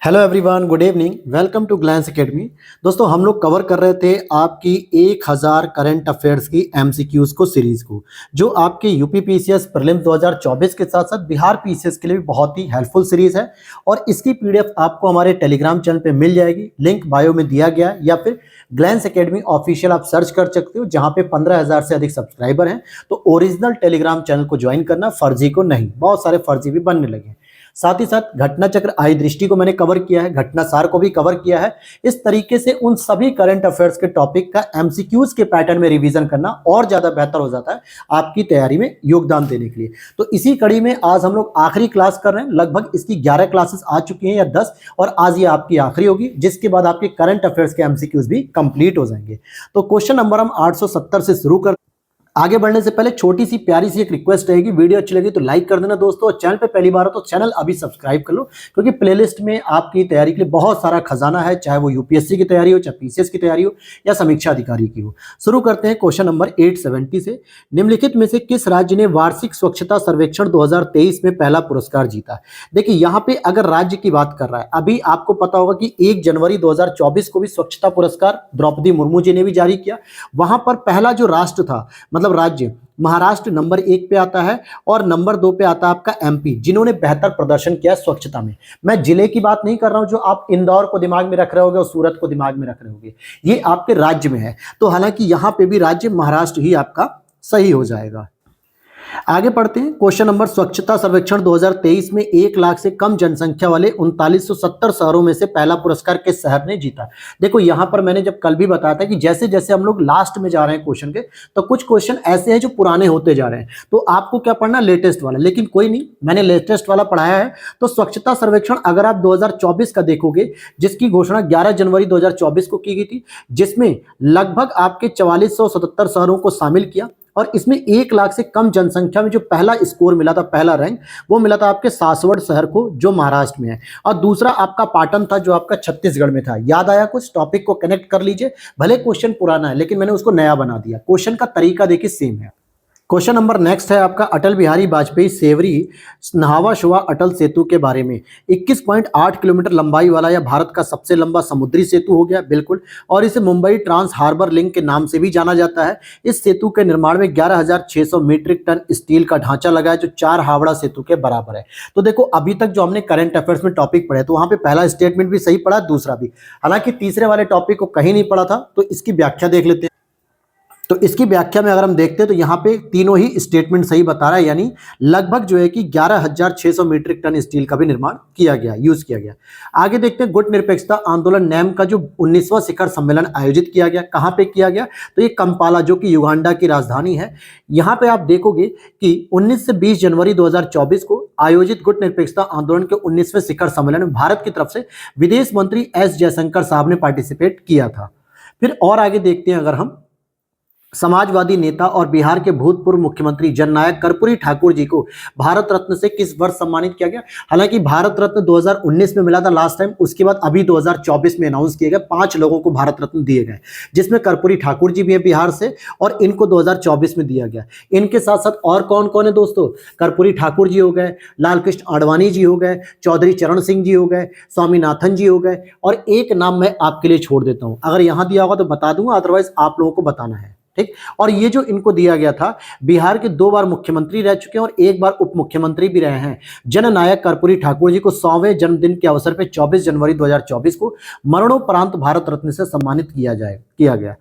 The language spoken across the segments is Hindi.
Hello everyone, good evening, welcome to Glance Academy. दोस्तों, हम लोग कवर कर रहे थे आपकी 1000 करंट अफेयर्स की एमसीक्यूज को सीरीज को, जो आपके यूपी पीसीएस प्रीलिम्स 2024 के साथ साथ बिहार पीसीएस के लिए भी बहुत ही हेल्पफुल सीरीज है। और इसकी पीडीएफ आपको हमारे टेलीग्राम चैनल पे मिल जाएगी, लिंक बायो में दिया गया है, या फिर ग्लैंस एकेडमी ऑफिशियल आप सर्च कर सकते हो, जहां पे 15,000 से अधिक सब्सक्राइबर हैं। तो ओरिजिनल टेलीग्राम चैनल को ज्वाइन करना, फर्जी को नहीं। बहुत सारे फर्जी भी बनने लगे हैं। साथ ही साथ घटना चक्र आई दृष्टि को मैंने कवर किया है, घटना सार को भी कवर किया है। इस तरीके से उन सभी करंट अफेयर्स के टॉपिक का एमसीक्यूज के पैटर्न में रिवीजन करना और ज्यादा बेहतर हो जाता है आपकी तैयारी में योगदान देने के लिए। तो इसी कड़ी में आज हम लोग आखिरी क्लास कर रहे हैं। लगभग इसकी 11 क्लासेस आ चुकी हैं या 10, और आज ये आपकी आखिरी होगी, जिसके बाद आपके करंट अफेयर्स के एमसीक्यूज भी कंप्लीट हो जाएंगे। तो क्वेश्चन नंबर हम 870 से शुरू कर। आगे बढ़ने से पहले छोटी सी प्यारी सी एक रिक्वेस्ट रहेगी, वीडियो अच्छी लगी तो लाइक कर देना दोस्तों, और चैनल पे पहली बार हो तो चैनल अभी सब्सक्राइब कर लो, क्योंकि प्लेलिस्ट में आपकी तैयारी के लिए बहुत सारा खजाना है, चाहे वो यूपीएससी की तैयारी हो, चाहे पीसीएस की तैयारी हो, या समीक्षा अधिकारी की हो। शुरू करते हैं क्वेश्चन नंबर 870 से। निम्नलिखित में से किस राज्य ने वार्षिक स्वच्छता सर्वेक्षण 2023 में पहला पुरस्कार जीता? देखिए, यहाँ पे अगर राज्य की बात कर रहा है, अभी आपको पता होगा कि 1 जनवरी 2024 को भी स्वच्छता पुरस्कार द्रौपदी मुर्मू जी ने भी जारी किया। वहां पर पहला जो राष्ट्र था, मतलब राज्य, महाराष्ट्र नंबर 1 पे आता है, और नंबर 2 पे आता है आपका एमपी, जिन्होंने बेहतर प्रदर्शन किया स्वच्छता में। मैं जिले की बात नहीं कर रहा हूं, जो आप इंदौर को दिमाग में रख रहे होगे और सूरत को दिमाग में रख रहे होगे, ये आपके राज्य में है। तो हालांकि यहां पे भी राज्य महाराष्ट्र ही आपका सही हो जाएगा। आगे पढ़ते हैं। क्वेश्चन नंबर, स्वच्छता सर्वेक्षण 2023 में 1 लाख से कम जनसंख्या वाले 3970 शहरों में से पहला पुरस्कार किस शहर ने जीता? देखो, यहां पर मैंने जब कल भी बताया था कि जैसे जैसे हम लोग लास्ट में जा रहे हैं क्वेश्चन के, तो कुछ क्वेश्चन ऐसे हैं जो पुराने होते जा रहे हैं, तो आपको क्या पढ़ना, लेटेस्ट वाला। लेकिन कोई नहीं, मैंने लेटेस्ट वाला पढ़ाया है। तो स्वच्छता सर्वेक्षण अगर आप 2024 का देखोगे, जिसकी घोषणा 11 जनवरी 2024 को की गई थी, जिसमें लगभग आपके 4477 शहरों को शामिल किया, और इसमें 1 लाख से कम जनसंख्या में जो पहला स्कोर मिला था, पहला रैंक, वो मिला था आपके सासवड़ शहर को, जो महाराष्ट्र में है। और दूसरा आपका पाटन था, जो आपका छत्तीसगढ़ में था। याद आया कुछ? टॉपिक को कनेक्ट कर लीजिए। भले क्वेश्चन पुराना है, लेकिन मैंने उसको नया बना दिया। क्वेश्चन का तरीका देखिए सेम है। क्वेश्चन नंबर नेक्स्ट है आपका, अटल बिहारी वाजपेयी सेवरी नहावा शुआ अटल सेतु के बारे में। 21.8 किलोमीटर लंबाई वाला यह भारत का सबसे लंबा समुद्री सेतु हो गया, बिल्कुल। और इसे मुंबई ट्रांस हार्बर लिंक के नाम से भी जाना जाता है। इस सेतु के निर्माण में 11,600 मीट्रिक टन स्टील का ढांचा लगा है, जो 4 हावड़ा सेतु के बराबर है। तो देखो, अभी तक जो हमने करंट अफेयर्स में टॉपिक पढ़े, तो वहां पे पहला स्टेटमेंट भी सही पढ़ा, दूसरा भी। हालांकि तीसरे वाले टॉपिक को कहीं नहीं पढ़ा था, तो इसकी व्याख्या देख लेते हैं। तो इसकी व्याख्या में अगर हम देखते हैं, तो यहाँ पे तीनों ही स्टेटमेंट सही बता रहा है, यानी लगभग जो है कि 11,600 मीट्रिक टन स्टील का भी निर्माण किया गया, यूज किया गया। आगे देखते हैं, गुट निरपेक्षता आंदोलन नैम का जो 19वां शिखर सम्मेलन आयोजित किया गया, कहाँ पे किया गया? तो ये कंपाला, जो कि युगांडा की राजधानी है। यहाँ पे आप देखोगे कि 19 से 20 जनवरी 2024 को आयोजित गुट निरपेक्षता आंदोलन के 19वें शिखर सम्मेलन में भारत की तरफ से विदेश मंत्री एस जयशंकर साहब ने पार्टिसिपेट किया था। फिर और आगे देखते हैं, अगर हम समाजवादी नेता और बिहार के भूतपूर्व मुख्यमंत्री जननायक कर्पूरी ठाकुर जी को भारत रत्न से किस वर्ष सम्मानित किया गया? हालांकि भारत रत्न 2019 में मिला था लास्ट टाइम, उसके बाद अभी 2024 में अनाउंस किए गए 5 लोगों को भारत रत्न दिए गए, जिसमें कर्पूरी ठाकुर जी भी है बिहार से, और इनको 2024 में दिया गया। इनके साथ साथ और कौन कौन है दोस्तों? कर्पूरी ठाकुर जी हो गए, लाल कृष्ण आडवाणी जी हो गए, चौधरी चरण सिंह जी हो गए, स्वामीनाथन जी हो गए, और एक नाम मैं आपके लिए छोड़ देता हूं, अगर यहां दिया होगा तो बता दूंगा, अदरवाइज आप लोगों को बताना है, ठीक। और ये जो इनको दिया गया था, बिहार के 2 बार मुख्यमंत्री रह चुके हैं और 1 बार उप मुख्यमंत्री भी रहे हैं। जननायक कर्पूरी ठाकुर जी को 100वें जन्मदिन के अवसर पर 24 जनवरी 2024 को मरणोपरांत भारत रत्न से सम्मानित किया गया।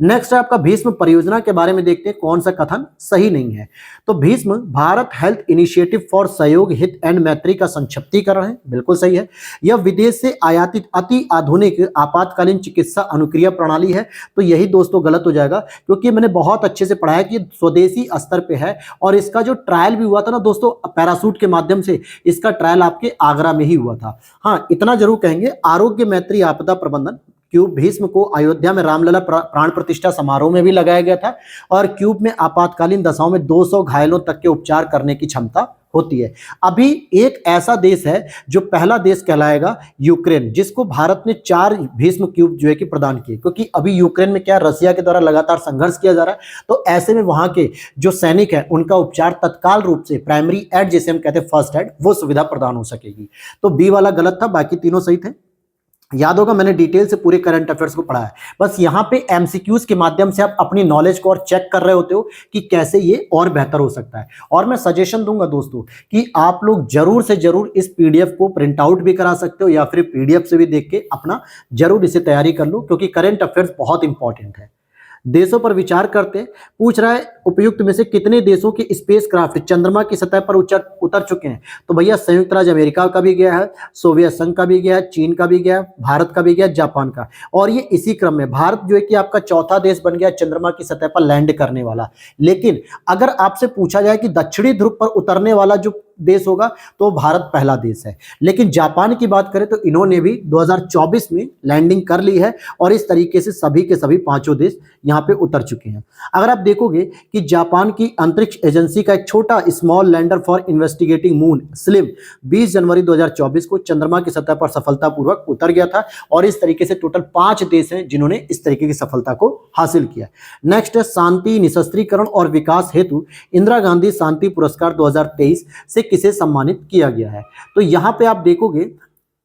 नेक्स्ट है आपका, भीष्म परियोजना के बारे में देखते हैं, कौन सा कथन सही नहीं है? तो Bhishma Bharat health initiative for सहयोग हित एंड मैत्री का संक्षिप्तीकरण है, बिल्कुल सही है। यह विदेश से आयातित अति आधुनिक आपातकालीन चिकित्सा अनुक्रिया प्रणाली है। तो यही दोस्तों गलत हो जाएगा, क्योंकि मैंने बहुत अच्छे से पढ़ा है कि स्वदेशी स्तर पे है, और इसका जो ट्रायल भी हुआ था ना दोस्तों, पैरासूट के माध्यम से, इसका ट्रायल आपके आगरा में ही हुआ था। हाँ, इतना जरूर कहेंगे, आरोग्य मैत्री आपदा प्रबंधन क्यूब भीष्म को अयोध्या में रामलला प्राण प्रतिष्ठा समारोह में भी लगाया गया था, और क्यूब में आपातकालीन दशाओं में 200 घायलों तक के उपचार करने की क्षमता होती है। अभी एक ऐसा देश है जो पहला देश कहलाएगा यूक्रेन, जिसको भारत ने 4 भीष्म क्यूब जो है कि प्रदान किए, क्योंकि अभी यूक्रेन में क्या रसिया के द्वारा लगातार संघर्ष किया जा रहा है, तो ऐसे में वहां के जो सैनिक है उनका उपचार तत्काल रूप से प्राइमरी एड, जिसे हम कहते हैं फर्स्ट एड, वो सुविधा प्रदान हो सकेगी। तो बी वाला गलत था, बाकी तीनों सही थे। याद होगा मैंने डिटेल से पूरे करंट अफेयर्स को पढ़ा है, बस यहां पे एमसीक्यूज के माध्यम से आप अपनी नॉलेज को और चेक कर रहे होते हो कि कैसे ये और बेहतर हो सकता है। और मैं सजेशन दूंगा दोस्तों कि आप लोग जरूर से जरूर इस पीडीएफ को प्रिंट आउट भी करा सकते हो या फिर पीडीएफ से भी देख के अपना जरूर इसे तैयारी कर लो, क्योंकि करंट अफेयर्स बहुत इंपॉर्टेंट है। देशों पर विचार करते पूछ रहा है उपयुक्त में से कितने देशों के स्पेसक्राफ्ट चंद्रमा की सतह पर उतर चुके हैं। तो भैया संयुक्त राज्य अमेरिका का भी गया है, सोवियत संघ का भी गया है, चीन का भी गया है, भारत का भी गया, जापान का, और ये इसी क्रम में भारत जो है कि आपका चौथा देश बन गया चंद्रमा की सतह पर लैंड करने वाला। लेकिन अगर आपसे पूछा जाए कि दक्षिणी ध्रुव पर उतरने वाला जो देश होगा तो भारत पहला देश है। लेकिन जापान की बात करें तो इन्होंने भी 2024 में लैंडिंग कर ली है और इस तरीके से सभी के सभी पांचों देश यहां पे उतर चुके हैं। अगर आप देखोगे कि जापान की अंतरिक्ष एजेंसी का एक छोटा small lander for investigating moon slim 20 जनवरी 2024 को चंद्रमा की सतह पर सफलतापूर्वक उतर गया था, और इस तरीके से टोटल 5 देश हैं जिन्होंने इस तरीके की सफलता को हासिल किया। नेक्स्ट है शांति, निशस्त्रीकरण और विकास हेतु इंदिरा गांधी शांति पुरस्कार 2023 से किसे सम्मानित किया गया है। तो यहां पे आप देखोगे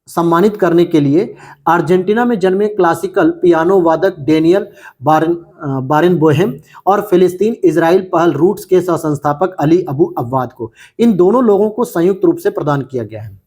सम्मानित करने के लिए अर्जेंटीना में जन्मे क्लासिकल पियानो वादक डेनियल बारेनबोहेम और फिलिस्तीन इजराइल पहल रूट्स के सह संस्थापक अली अबू अव्वाद को, इन दोनों लोगों को संयुक्त रूप से प्रदान किया गया है।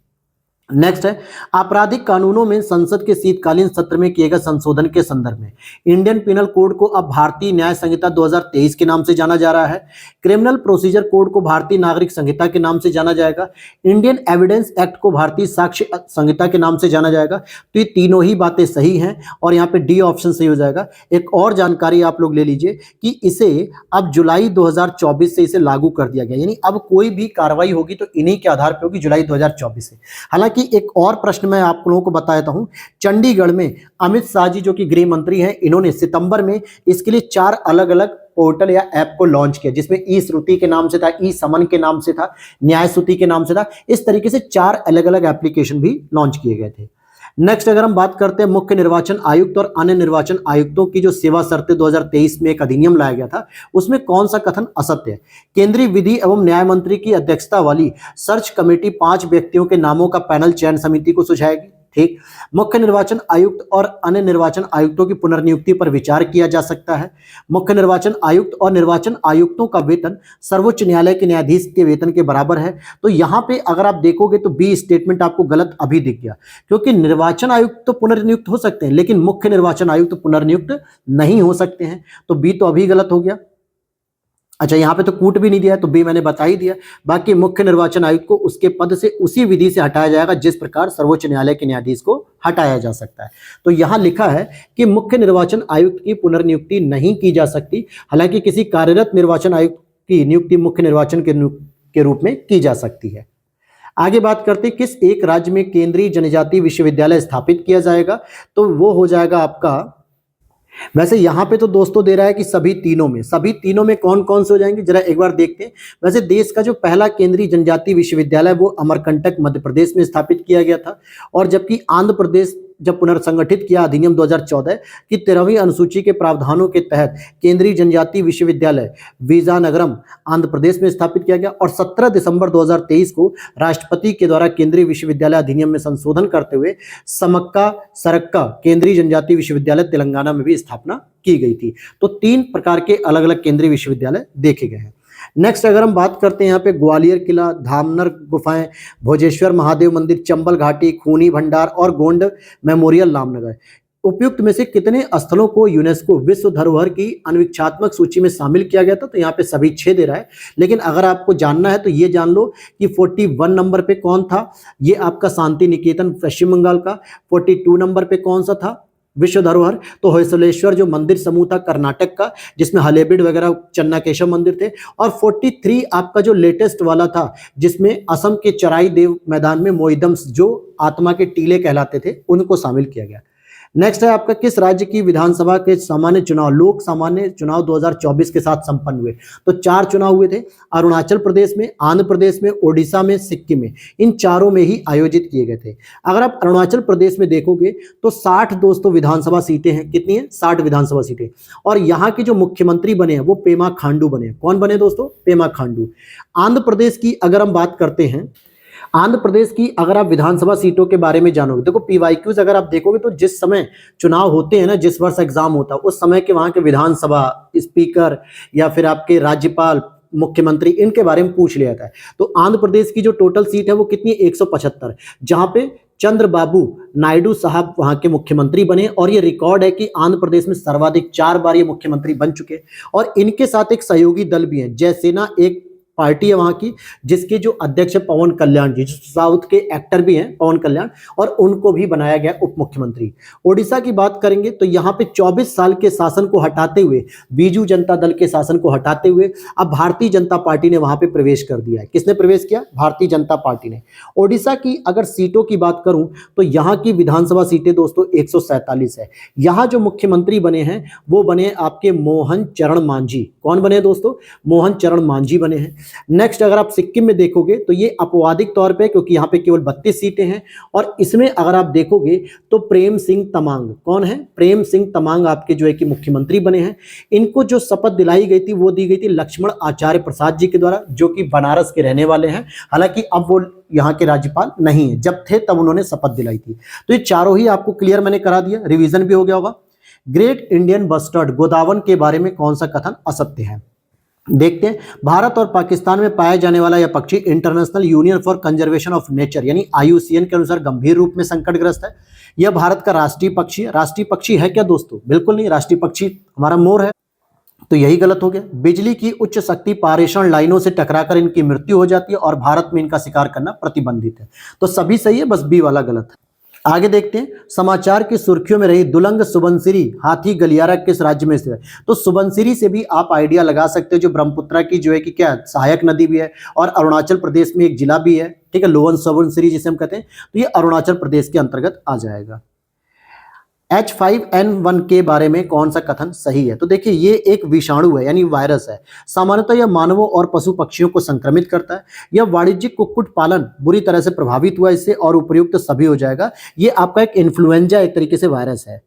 नेक्स्ट है आपराधिक कानूनों में संसद के शीतकालीन सत्र में किए गए संशोधन के संदर्भ में इंडियन पिनल कोड को अब भारतीय न्याय संहिता 2023 के नाम से जाना जा रहा है। क्रिमिनल प्रोसीजर कोड को भारतीय नागरिक संहिता के नाम से जाना जाएगा। इंडियन एविडेंस एक्ट को भारतीय साक्ष्य संहिता के नाम से जाना जाएगा। तो ये तीनों ही बातें सही हैं और यहाँ पे डी ऑप्शन सही हो जाएगा। एक और जानकारी आप लोग ले लीजिए कि इसे अब जुलाई 2024 से इसे लागू कर दिया गया, यानी अब कोई भी कार्रवाई होगी तो इन्हीं के आधार पर होगी जुलाई 2024 से। हालांकि एक और प्रश्न मैं आप लोगों को बता देता हूं, चंडीगढ़ में अमित शाह जी जो कि गृह मंत्री हैं, इन्होंने सितंबर में इसके लिए 4 अलग अलग पोर्टल या ऐप को लॉन्च किया, जिसमें ई श्रुति के नाम से था, ई समन के नाम से था, न्याय श्रुति के नाम से था। इस तरीके से 4 अलग अलग एप्लीकेशन भी लॉन्च किए गए थे। नेक्स्ट अगर हम बात करते हैं मुख्य निर्वाचन आयुक्त और अन्य निर्वाचन आयुक्तों की जो सेवा शर्तें 2023 में एक अधिनियम लाया गया था, उसमें कौन सा कथन असत्य है। केंद्रीय विधि एवं न्याय मंत्री की अध्यक्षता वाली सर्च कमेटी 5 व्यक्तियों के नामों का पैनल चयन समिति को सुझाएगी। ठीक, मुख्य निर्वाचन आयुक्त और अन्य निर्वाचन आयुक्तों की पुनर्नियुक्ति पर विचार किया जा सकता है। मुख्य निर्वाचन आयुक्त और निर्वाचन आयुक्तों का वेतन सर्वोच्च न्यायालय के न्यायाधीश के वेतन के बराबर है। तो यहां पे अगर आप देखोगे तो बी स्टेटमेंट आपको गलत अभी दिख गया, क्योंकि निर्वाचन आयुक्त तो पुनर्नियुक्त हो सकते हैं लेकिन मुख्य निर्वाचन आयुक्त पुनर्नियुक्त नहीं हो सकते हैं। तो बी तो अभी गलत हो गया। अच्छा, यहाँ पे तो कूट भी नहीं दिया है तो बी मैंने बता ही दिया। बाकी मुख्य निर्वाचन आयुक्त को उसके पद से उसी विधि से हटाया जाएगा जिस प्रकार सर्वोच्च न्यायालय के न्यायाधीश को हटाया जा सकता है। तो यहाँ लिखा है कि मुख्य निर्वाचन आयुक्त की पुनर्नियुक्ति नहीं की जा सकती, हालांकि किसी कार्यरत निर्वाचन आयुक्त की नियुक्ति मुख्य निर्वाचन के रूप में की जा सकती है। आगे बात करते हैं किस एक राज्य में केंद्रीय जनजातीय विश्वविद्यालय स्थापित किया जाएगा, तो वो हो जाएगा आपका, वैसे यहां पे तो दोस्तों दे रहा है कि सभी तीनों में कौन कौन से हो जाएंगे जरा एक बार देखते हैं। वैसे देश का जो पहला केंद्रीय जनजातीय विश्वविद्यालय वो अमरकंटक मध्य प्रदेश में स्थापित किया गया था, और जबकि आंध्र प्रदेश जब पुनर्संगठित किया अधिनियम 2014 की 13वीं अनुसूची के प्रावधानों के तहत केंद्रीय जनजातीय विश्वविद्यालय विजयनगरम आंध्र प्रदेश में स्थापित किया गया, और 17 दिसंबर 2023 को राष्ट्रपति के द्वारा केंद्रीय विश्वविद्यालय अधिनियम में संशोधन करते हुए समक्का सरक्का केंद्रीय जनजातीय विश्वविद्यालय तेलंगाना में भी स्थापना की गई थी। तो 3 प्रकार के अलग अलग केंद्रीय विश्वविद्यालय देखे गए हैं। नेक्स्ट अगर हम बात करते हैं यहाँ पे ग्वालियर किला, धामनर गुफाएं, भोजेश्वर महादेव मंदिर, चंबल घाटी, खूनी भंडार और गोंड मेमोरियल रामनगर, उपयुक्त में से कितने स्थलों को यूनेस्को विश्व धरोहर की अन्वीक्षात्मक सूची में शामिल किया गया था। तो यहाँ पे सभी 6 दे रहा है, लेकिन अगर आपको जानना है तो ये जान लो कि 41 नंबर पे कौन था, ये आपका शांति निकेतन पश्चिम बंगाल का। 42 नंबर पे कौन सा था विश्व धरोहर, तो होयसलेश्वर जो मंदिर समूह था कर्नाटक का, जिसमें हलेबीड वगैरह चन्नाकेशव मंदिर थे। और 43 आपका जो लेटेस्ट वाला था जिसमें असम के चराई देव मैदान में मोइदम्स जो आत्मा के टीले कहलाते थे उनको शामिल किया गया। नेक्स्ट है आपका, किस राज्य की विधानसभा के सामान्य चुनाव लोक सामान्य चुनाव 2024 के साथ संपन्न हुए? तो 4 चुनाव हुए थे, अरुणाचल प्रदेश में, आंध्र प्रदेश में, ओडिशा में, सिक्किम में, इन चारों में ही आयोजित किए गए थे। अगर आप अरुणाचल प्रदेश में देखोगे तो 60 दोस्तों विधानसभा सीटें हैं। कितनी है? 60 विधानसभा सीटें। और यहाँ के जो मुख्यमंत्री बने हैं वो पेमा खांडू बने। कौन बने दोस्तों? पेमा खांडू। आंध्र प्रदेश की अगर हम बात करते हैं, आंध्र प्रदेश की अगर आप विधानसभा सीटों के बारे में जानोगे, देखो पीवाईक्यूज अगर आप देखोगे तो जिस समय चुनाव होते हैं ना, जिस वर्ष एग्जाम होता है उस समय के वहां के विधानसभा स्पीकर या फिर आपके राज्यपाल, मुख्यमंत्री, इनके बारे में पूछ लिया जाता है। तो आंध्र प्रदेश की जो टोटल सीट है वो कितनी है? 175, जहां पे चंद्रबाबू नायडू साहब वहां के मुख्यमंत्री बने। और ये रिकॉर्ड है कि आंध्र प्रदेश में सर्वाधिक 4 बार ये मुख्यमंत्री बन चुके। और इनके साथ एक सहयोगी दल भी है, जयसेना एक पार्टी है वहां की, जिसके जो अध्यक्ष है पवन कल्याण जी, जो साउथ के एक्टर भी हैं पवन कल्याण, और उनको भी बनाया गया उप मुख्यमंत्री। ओडिशा की बात करेंगे तो यहाँ पे 24 साल के शासन को हटाते हुए, बीजू जनता दल के शासन को हटाते हुए अब भारतीय जनता पार्टी ने वहां पे प्रवेश कर दिया है। किसने प्रवेश किया? भारतीय जनता पार्टी ने। ओडिशा की अगर सीटों की बात करूं तो यहाँ की विधानसभा सीटें दोस्तों 147 है। यहाँ जो मुख्यमंत्री बने हैं वो बने आपके मोहन चरण मांझी। कौन बने दोस्तों? मोहन चरण मांझी बने हैं। नेक्स्ट अगर आप सिक्किम में देखोगे तो ये अपवादिक तौर पे, क्योंकि यहाँ पे केवल 32 सीटें हैं। और इसमें अगर आप देखोगे तो प्रेम सिंह तमांग, कौन है? प्रेम सिंह तमांग आपके जो है कि मुख्यमंत्री बने हैं। इनको जो शपथ दिलाई गई थी वो दी गई थी लक्ष्मण आचार्य प्रसाद जी के द्वारा, जो कि बनारस के रहने वाले हैं। हालांकि अब वो यहाँ के राज्यपाल नहीं है, जब थे तब उन्होंने शपथ दिलाई थी। तो ये चारों ही आपको क्लियर मैंने करा दिया, रिवीजन भी हो गया होगा। ग्रेट इंडियन बस्टर्ड गोदावन के बारे में कौन सा कथन असत्य है? देखते हैं। भारत और पाकिस्तान में पाया जाने वाला यह पक्षी international union for conservation of nature यानी IUCN के अनुसार गंभीर रूप में संकटग्रस्त है। यह भारत का राष्ट्रीय पक्षी है। राष्ट्रीय पक्षी है क्या दोस्तों? बिल्कुल नहीं, राष्ट्रीय पक्षी हमारा मोर है। तो यही गलत हो गया। बिजली की उच्च शक्ति पारेषण लाइनों से टकराकर इनकी मृत्यु हो जाती है और भारत में इनका शिकार करना प्रतिबंधित है। तो सभी सही है, बस बी वाला गलत है। आगे देखते हैं। समाचार की सुर्खियों में रही दुलंग सुबनसिरी हाथी गलियारा किस राज्य में स्थित है? तो सुबनसिरी से भी आप आइडिया लगा सकते हो, जो ब्रह्मपुत्रा की जो है कि क्या सहायक नदी भी है, और अरुणाचल प्रदेश में एक जिला भी है, ठीक है, लोअन सुबनसिरी जिसे हम कहते हैं। तो ये अरुणाचल प्रदेश के अंतर्गत आ जाएगा। H5N1 के बारे में कौन सा कथन सही है? तो देखिए ये एक विषाणु है यानी वायरस है। सामान्यतः यह मानवों और पशु पक्षियों को संक्रमित करता है। यह वाणिज्यिक कुक्कुट पालन बुरी तरह से प्रभावित हुआ इससे, और उपयुक्त सभी हो जाएगा। ये आपका एक इन्फ्लुएंजा एक तरीके से वायरस है।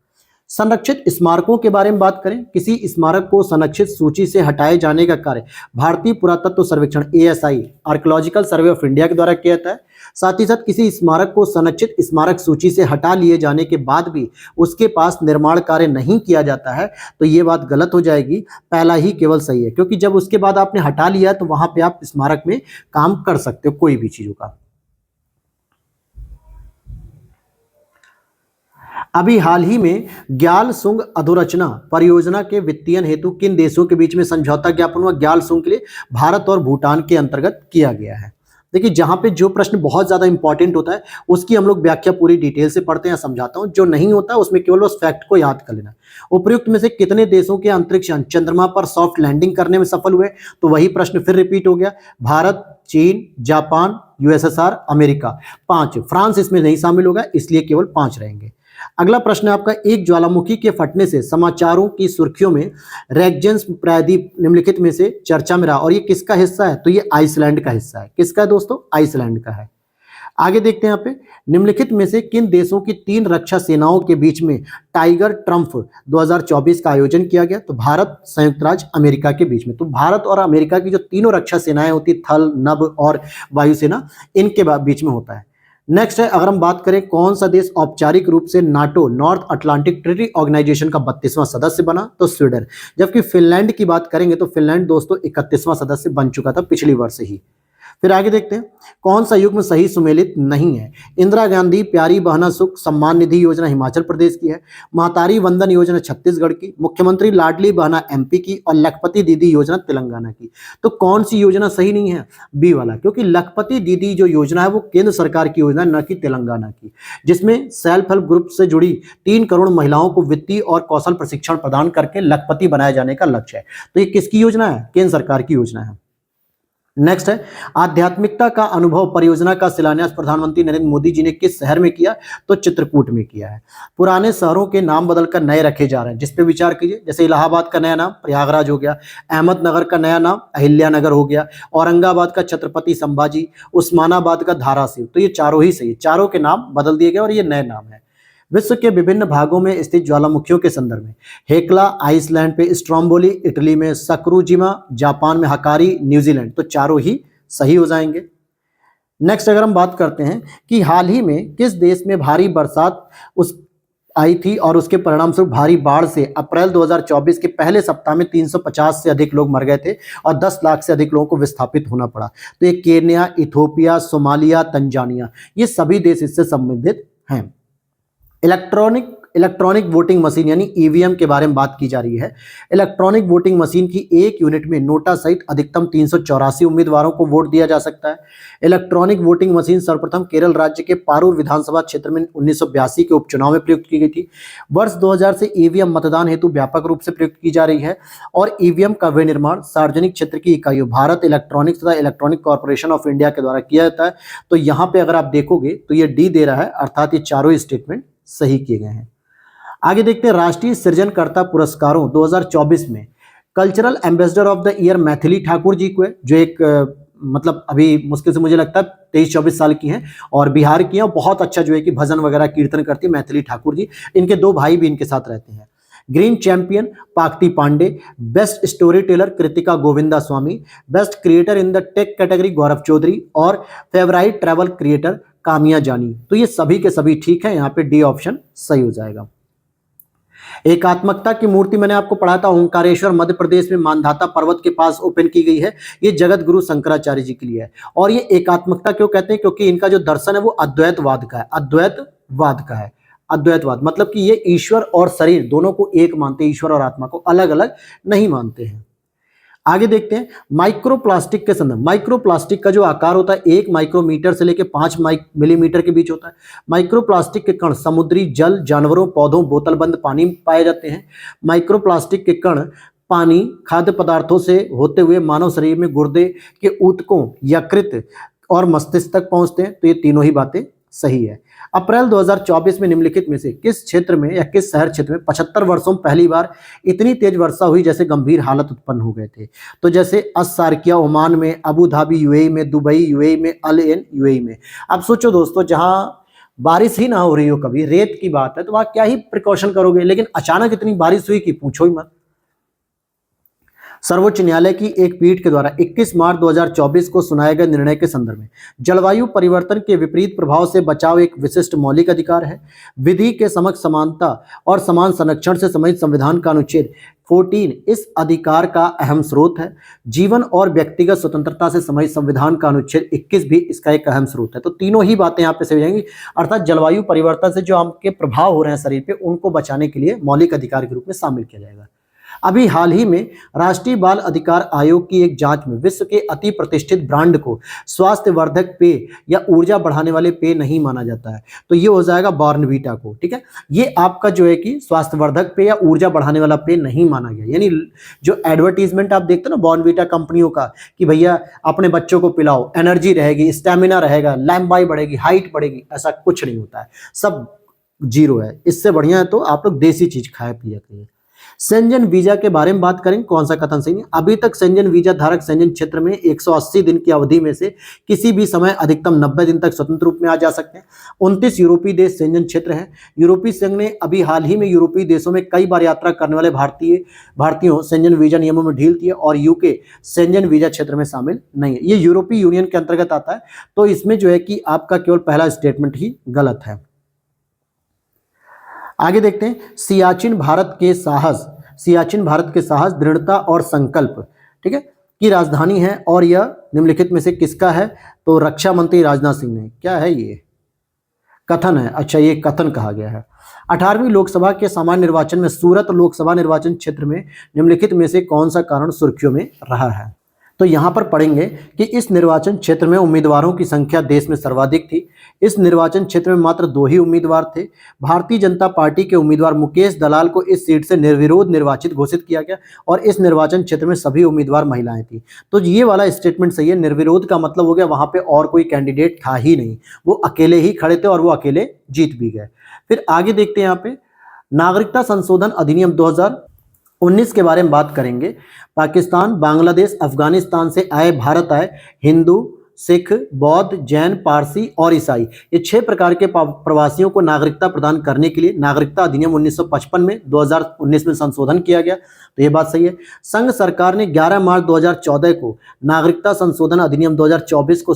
संरक्षित स्मारकों के बारे में बात करें, किसी स्मारक को संरक्षित सूची से हटाए जाने का कार्य भारतीय पुरातत्व सर्वेक्षण ASI archaeological survey of India के द्वारा किया जाता है। साथ ही साथ किसी स्मारक को संरक्षित स्मारक सूची से हटा लिए जाने के बाद भी उसके पास निर्माण कार्य नहीं किया जाता है, तो ये बात गलत हो जाएगी। पहला ही केवल सही है, क्योंकि जब उसके बाद आपने हटा लिया तो वहां पे आप स्मारक में काम कर सकते हो कोई भी चीजों का। अभी हाल ही में ग्यालसूंग अधोरचना परियोजना के वित्तीयन हेतु किन देशों के बीच में समझौता ज्ञापन हुआ? ग्यालसूंग के लिए भारत और भूटान के अंतर्गत किया गया है। देखिए जहां पे जो प्रश्न बहुत ज्यादा इंपॉर्टेंट होता है उसकी हम लोग व्याख्या पूरी डिटेल से पढ़ते हैं, समझाता हूं। जो नहीं होता उसमें केवल उस फैक्ट को याद कर लेना। उपयुक्त में से कितने देशों के अंतरिक्ष यान चंद्रमा पर सॉफ्ट लैंडिंग करने में सफल हुए? तो वही प्रश्न फिर रिपीट हो गया। भारत, चीन, जापान, USSR, अमेरिका। 5, फ्रांस इसमें नहीं शामिल होगा, इसलिए केवल 5 रहेंगे। अगला प्रश्न है आपका, एक ज्वालामुखी के फटने से समाचारों की सुर्खियों में रेगजेंस प्रायद्वीप निम्नलिखित में से चर्चा में रहा, और ये किसका हिस्सा है? तो ये आइसलैंड का हिस्सा है। किसका है दोस्तों? आइसलैंड का है। आगे देखते हैं यहाँ पे, निम्नलिखित में से किन देशों की 3 रक्षा सेनाओं के बीच में टाइगर ट्रम्प 2024 का आयोजन किया गया? तो भारत, संयुक्त राज्य अमेरिका के बीच में। तो भारत और अमेरिका की जो तीनों रक्षा सेनाएं होती, थल, नभ और वायुसेना, इनके बीच में होता है। नेक्स्ट है, अगर हम बात करें कौन सा देश औपचारिक रूप से NATO North Atlantic Treaty Organization का 32वां सदस्य बना? तो स्वीडन। जबकि फिनलैंड की बात करेंगे तो फिनलैंड दोस्तों 31वां सदस्य बन चुका था पिछली वर्ष ही। फिर आगे देखते हैं, कौन सा युग्म सही सुमेलित नहीं है? इंदिरा गांधी प्यारी बहना सुख सम्मान निधि योजना हिमाचल प्रदेश की है, महतारी वंदन योजना छत्तीसगढ़ की, मुख्यमंत्री लाडली बहना MP की, और लखपति दीदी योजना तेलंगाना की। तो कौन सी योजना सही नहीं है? बी वाला, क्योंकि लखपति दीदी जो योजना है वो केंद्र सरकार की योजना है, न कि तेलंगाना की, जिसमें सेल्फ हेल्प ग्रुप से जुड़ी 3 करोड़ महिलाओं को वित्तीय और कौशल प्रशिक्षण प्रदान करके लखपति बनाए जाने का लक्ष्य है। तो ये किसकी योजना है? केंद्र सरकार की योजना है। नेक्स्ट है, आध्यात्मिकता का अनुभव परियोजना का शिलान्यास प्रधानमंत्री नरेंद्र मोदी जी ने किस शहर में किया? तो चित्रकूट में किया है। पुराने शहरों के नाम बदलकर नए रखे जा रहे हैं, जिस पे विचार कीजिए। जैसे इलाहाबाद का नया नाम प्रयागराज हो गया, अहमदनगर का नया नाम अहिल्यानगर हो गया, औरंगाबाद का छत्रपति संभाजी, उस्मानाबाद का धाराशिव। तो ये चारों ही सही, चारों के नाम बदल दिए गए और ये नए नाम है। विश्व के विभिन्न भागों में स्थित ज्वालामुखियों के संदर्भ में, हेक्ला आइसलैंड पे, स्ट्रोम्बोली इटली में, सकुरुजिमा जापान में, हकारी न्यूजीलैंड। तो चारों ही सही हो जाएंगे। नेक्स्ट अगर हम बात करते हैं कि हाल ही में किस देश में भारी बरसात उस आई थी और उसके परिणाम स्वरूप भारी बाढ़ से अप्रैल 2024 के पहले सप्ताह में 350 से अधिक लोग मर गए थे और 10 लाख से अधिक लोगों को विस्थापित होना पड़ा। तो ये केन्या, इथोपिया, सोमालिया, तंजानिया, ये सभी देश इससे संबंधित हैं। इलेक्ट्रॉनिक वोटिंग मशीन यानी ईवीएम के बारे में बात की जा रही है। इलेक्ट्रॉनिक वोटिंग मशीन की एक यूनिट में नोटा सहित अधिकतम 384 उम्मीदवारों को वोट दिया जा सकता है। इलेक्ट्रॉनिक वोटिंग मशीन सर्वप्रथम केरल राज्य के पारूर विधानसभा क्षेत्र में 1982 के उपचुनाव में प्रयुक्त की गई थी। वर्ष 2000 से ईवीएम मतदान हेतु व्यापक रूप से प्रयुक्त की जा रही है और ईवीएम का विनिर्माण सार्वजनिक क्षेत्र की इकाइयों भारत इलेक्ट्रॉनिक्स तथा इलेक्ट्रॉनिक कॉर्पोरेशन ऑफ इंडिया के द्वारा किया जाता है। तो यहाँ पे अगर आप देखोगे तो ये डी दे रहा है, अर्थात ये चारों स्टेटमेंट सही किए गए हैं। आगे देखते हैं, राष्ट्रीय सृजनकर्ता पुरस्कारों 2024 में cultural ambassador of the year Maithili Thakur ji को है, जो एक मतलब अभी मुश्किल से मुझे लगता है 23-24 साल की हैं और बिहार की हैं और बहुत अच्छा जो है कि भजन वगैरह कीर्तन करती है मैथिली ठाकुर जी। इनके दो भाई भी इनके साथ रहते हैं। Green champion Pankti Pandey, best story teller Kritika Govindaswamy, best creator in the tech category Gaurav Chaudhary और फेवराइट ट्रैवल क्रिएटर कामिया जानी। तो ये सभी के सभी ठीक है, यहाँ पे डी ऑप्शन सही हो जाएगा। एकात्मकता की मूर्ति मैंने आपको पढ़ा था, ओंकारेश्वर मध्य प्रदेश में मानधाता पर्वत के पास ओपन की गई है। ये जगत गुरु शंकराचार्य जी के लिए है। और ये एकात्मकता क्यों कहते हैं? क्योंकि इनका जो दर्शन है वो अद्वैतवाद का है। अद्वैतवाद मतलब कि ये ईश्वर और शरीर दोनों को एक मानते हैं, ईश्वर और आत्मा को अलग अलग नहीं मानते हैं। आगे देखते हैं, माइक्रोप्लास्टिक के संदर्भ। माइक्रोप्लास्टिक का जो आकार होता है 1 माइक्रोमीटर से लेकर 5 मिलीमीटर के बीच होता है। माइक्रोप्लास्टिक के कण समुद्री जल, जानवरों, पौधों, बोतलबंद पानी में पाए जाते हैं। माइक्रोप्लास्टिक के कण पानी, खाद्य पदार्थों से होते हुए मानव शरीर में गुर्दे के ऊतकों, यकृत और मस्तिष्क तक पहुंचते हैं। तो ये तीनों ही बातें सही है। अप्रैल 2024 में निम्नलिखित में से किस क्षेत्र में या किस शहर क्षेत्र में 75 वर्षों में पहली बार इतनी तेज वर्षा हुई जैसे गंभीर हालत उत्पन्न हो गए थे? तो जैसे अशारकिया ओमान में, अबू धाबी यूएई में, दुबई यूएई में, अल एन यूएई में। अब सोचो दोस्तों, जहां बारिश ही ना हो रही हो, कभी रेत की बात है, तो वहां क्या ही प्रिकॉशन करोगे, लेकिन अचानक इतनी बारिश हुई कि पूछो ही मत। सर्वोच्च न्यायालय की एक पीठ के द्वारा 21 मार्च 2024 को सुनाए गए निर्णय के संदर्भ में जलवायु परिवर्तन के विपरीत प्रभाव से बचाव एक विशिष्ट मौलिक अधिकार है। विधि के समक्ष समानता और समान संरक्षण से संबंधित संविधान का अनुच्छेद 14 इस अधिकार का अहम स्रोत है। जीवन और व्यक्तिगत स्वतंत्रता से संबंधित संविधान का अनुच्छेद 21 भी इसका एक अहम स्रोत है। तो तीनों ही बातें यहाँ पे सही जाएंगी, अर्थात जलवायु परिवर्तन से जो आपके प्रभाव हो रहे हैं शरीर पे, उनको बचाने के लिए मौलिक अधिकार के रूप में शामिल किया जाएगा। अभी हाल ही में राष्ट्रीय बाल अधिकार आयोग की एक जांच में विश्व के अति प्रतिष्ठित ब्रांड को स्वास्थ्यवर्धक पेय या ऊर्जा बढ़ाने वाले पेय नहीं माना जाता है। तो ये हो जाएगा बॉर्नवीटा को। ठीक है, ये आपका जो है कि स्वास्थ्यवर्धक पेय या ऊर्जा बढ़ाने वाला पेय नहीं माना गया। यानी जो एडवर्टीजमेंट आप देखते हो ना बॉर्नवीटा कंपनियों का कि भैया अपने बच्चों को पिलाओ, एनर्जी रहेगी, स्टेमिना रहेगा, लंबाई बढ़ेगी, हाइट बढ़ेगी, ऐसा कुछ नहीं होता है, सब जीरो है। इससे बढ़िया है तो आप लोग देसी चीज खाए पिया करिए। शेंजन वीजा के बारे में बात करें, कौन सा कथन सही है? अभी तक शेंजन वीजा धारक शेंजन क्षेत्र में 180 दिन की अवधि में से किसी भी समय अधिकतम 90 दिन तक स्वतंत्र रूप में आ जा सकते हैं। 29 यूरोपीय देश शेंजन क्षेत्र हैं। यूरोपीय संघ ने अभी हाल ही में यूरोपीय देशों में कई बार यात्रा करने वाले भारतीयों शेंजन वीजा नियमों में ढील दी है और यूके शेंजन वीजा क्षेत्र में शामिल नहीं है। ये यूरोपीय यूनियन के अंतर्गत आता है। तो इसमें जो है कि आपका केवल पहला स्टेटमेंट ही गलत है। आगे देखते हैं, सियाचिन भारत के साहस, दृढ़ता और संकल्प, ठीक है, की राजधानी है और यह निम्नलिखित में से किसका है? तो रक्षा मंत्री राजनाथ सिंह ने। क्या है ये? कथन है। अच्छा, ये कथन कहा गया है। 18वीं लोकसभा के सामान्य निर्वाचन में सूरत लोकसभा निर्वाचन क्षेत्र में निम्नलिखित में से कौन सा कारण सुर्खियों में रहा है? तो यहाँ पर पढ़ेंगे कि इस निर्वाचन क्षेत्र में उम्मीदवारों की संख्या देश में सर्वाधिक थी। इस निर्वाचन क्षेत्र में मात्र 2 ही उम्मीदवार थे। भारतीय जनता पार्टी के उम्मीदवार मुकेश दलाल को इस सीट से निर्विरोध निर्वाचित घोषित किया गया और इस निर्वाचन क्षेत्र में सभी उम्मीदवार महिलाएं थी। तो ये वाला स्टेटमेंट सही है। निर्विरोध का मतलब हो गया वहां पे और कोई कैंडिडेट था ही नहीं, वो अकेले ही खड़े थे और वो अकेले जीत भी गए। फिर आगे देखते हैं यहाँ पे नागरिकता संशोधन अधिनियम 2019 के बारे में बात करेंगे। पाकिस्तान, बांग्लादेश, अफगानिस्तान से आए, भारत आए हिंदू, सिख, बौद्ध, जैन, पारसी और ईसाई, ये 6 प्रकार के प्रवासियों को नागरिकता प्रदान करने के लिए नागरिकता अधिनियम 1955 में 2019 में संशोधन किया गया। तो ये बात सही है। संघ सरकार ने 11 मार्च 2014 को नागरिकता संशोधन अधिनियम 2024 को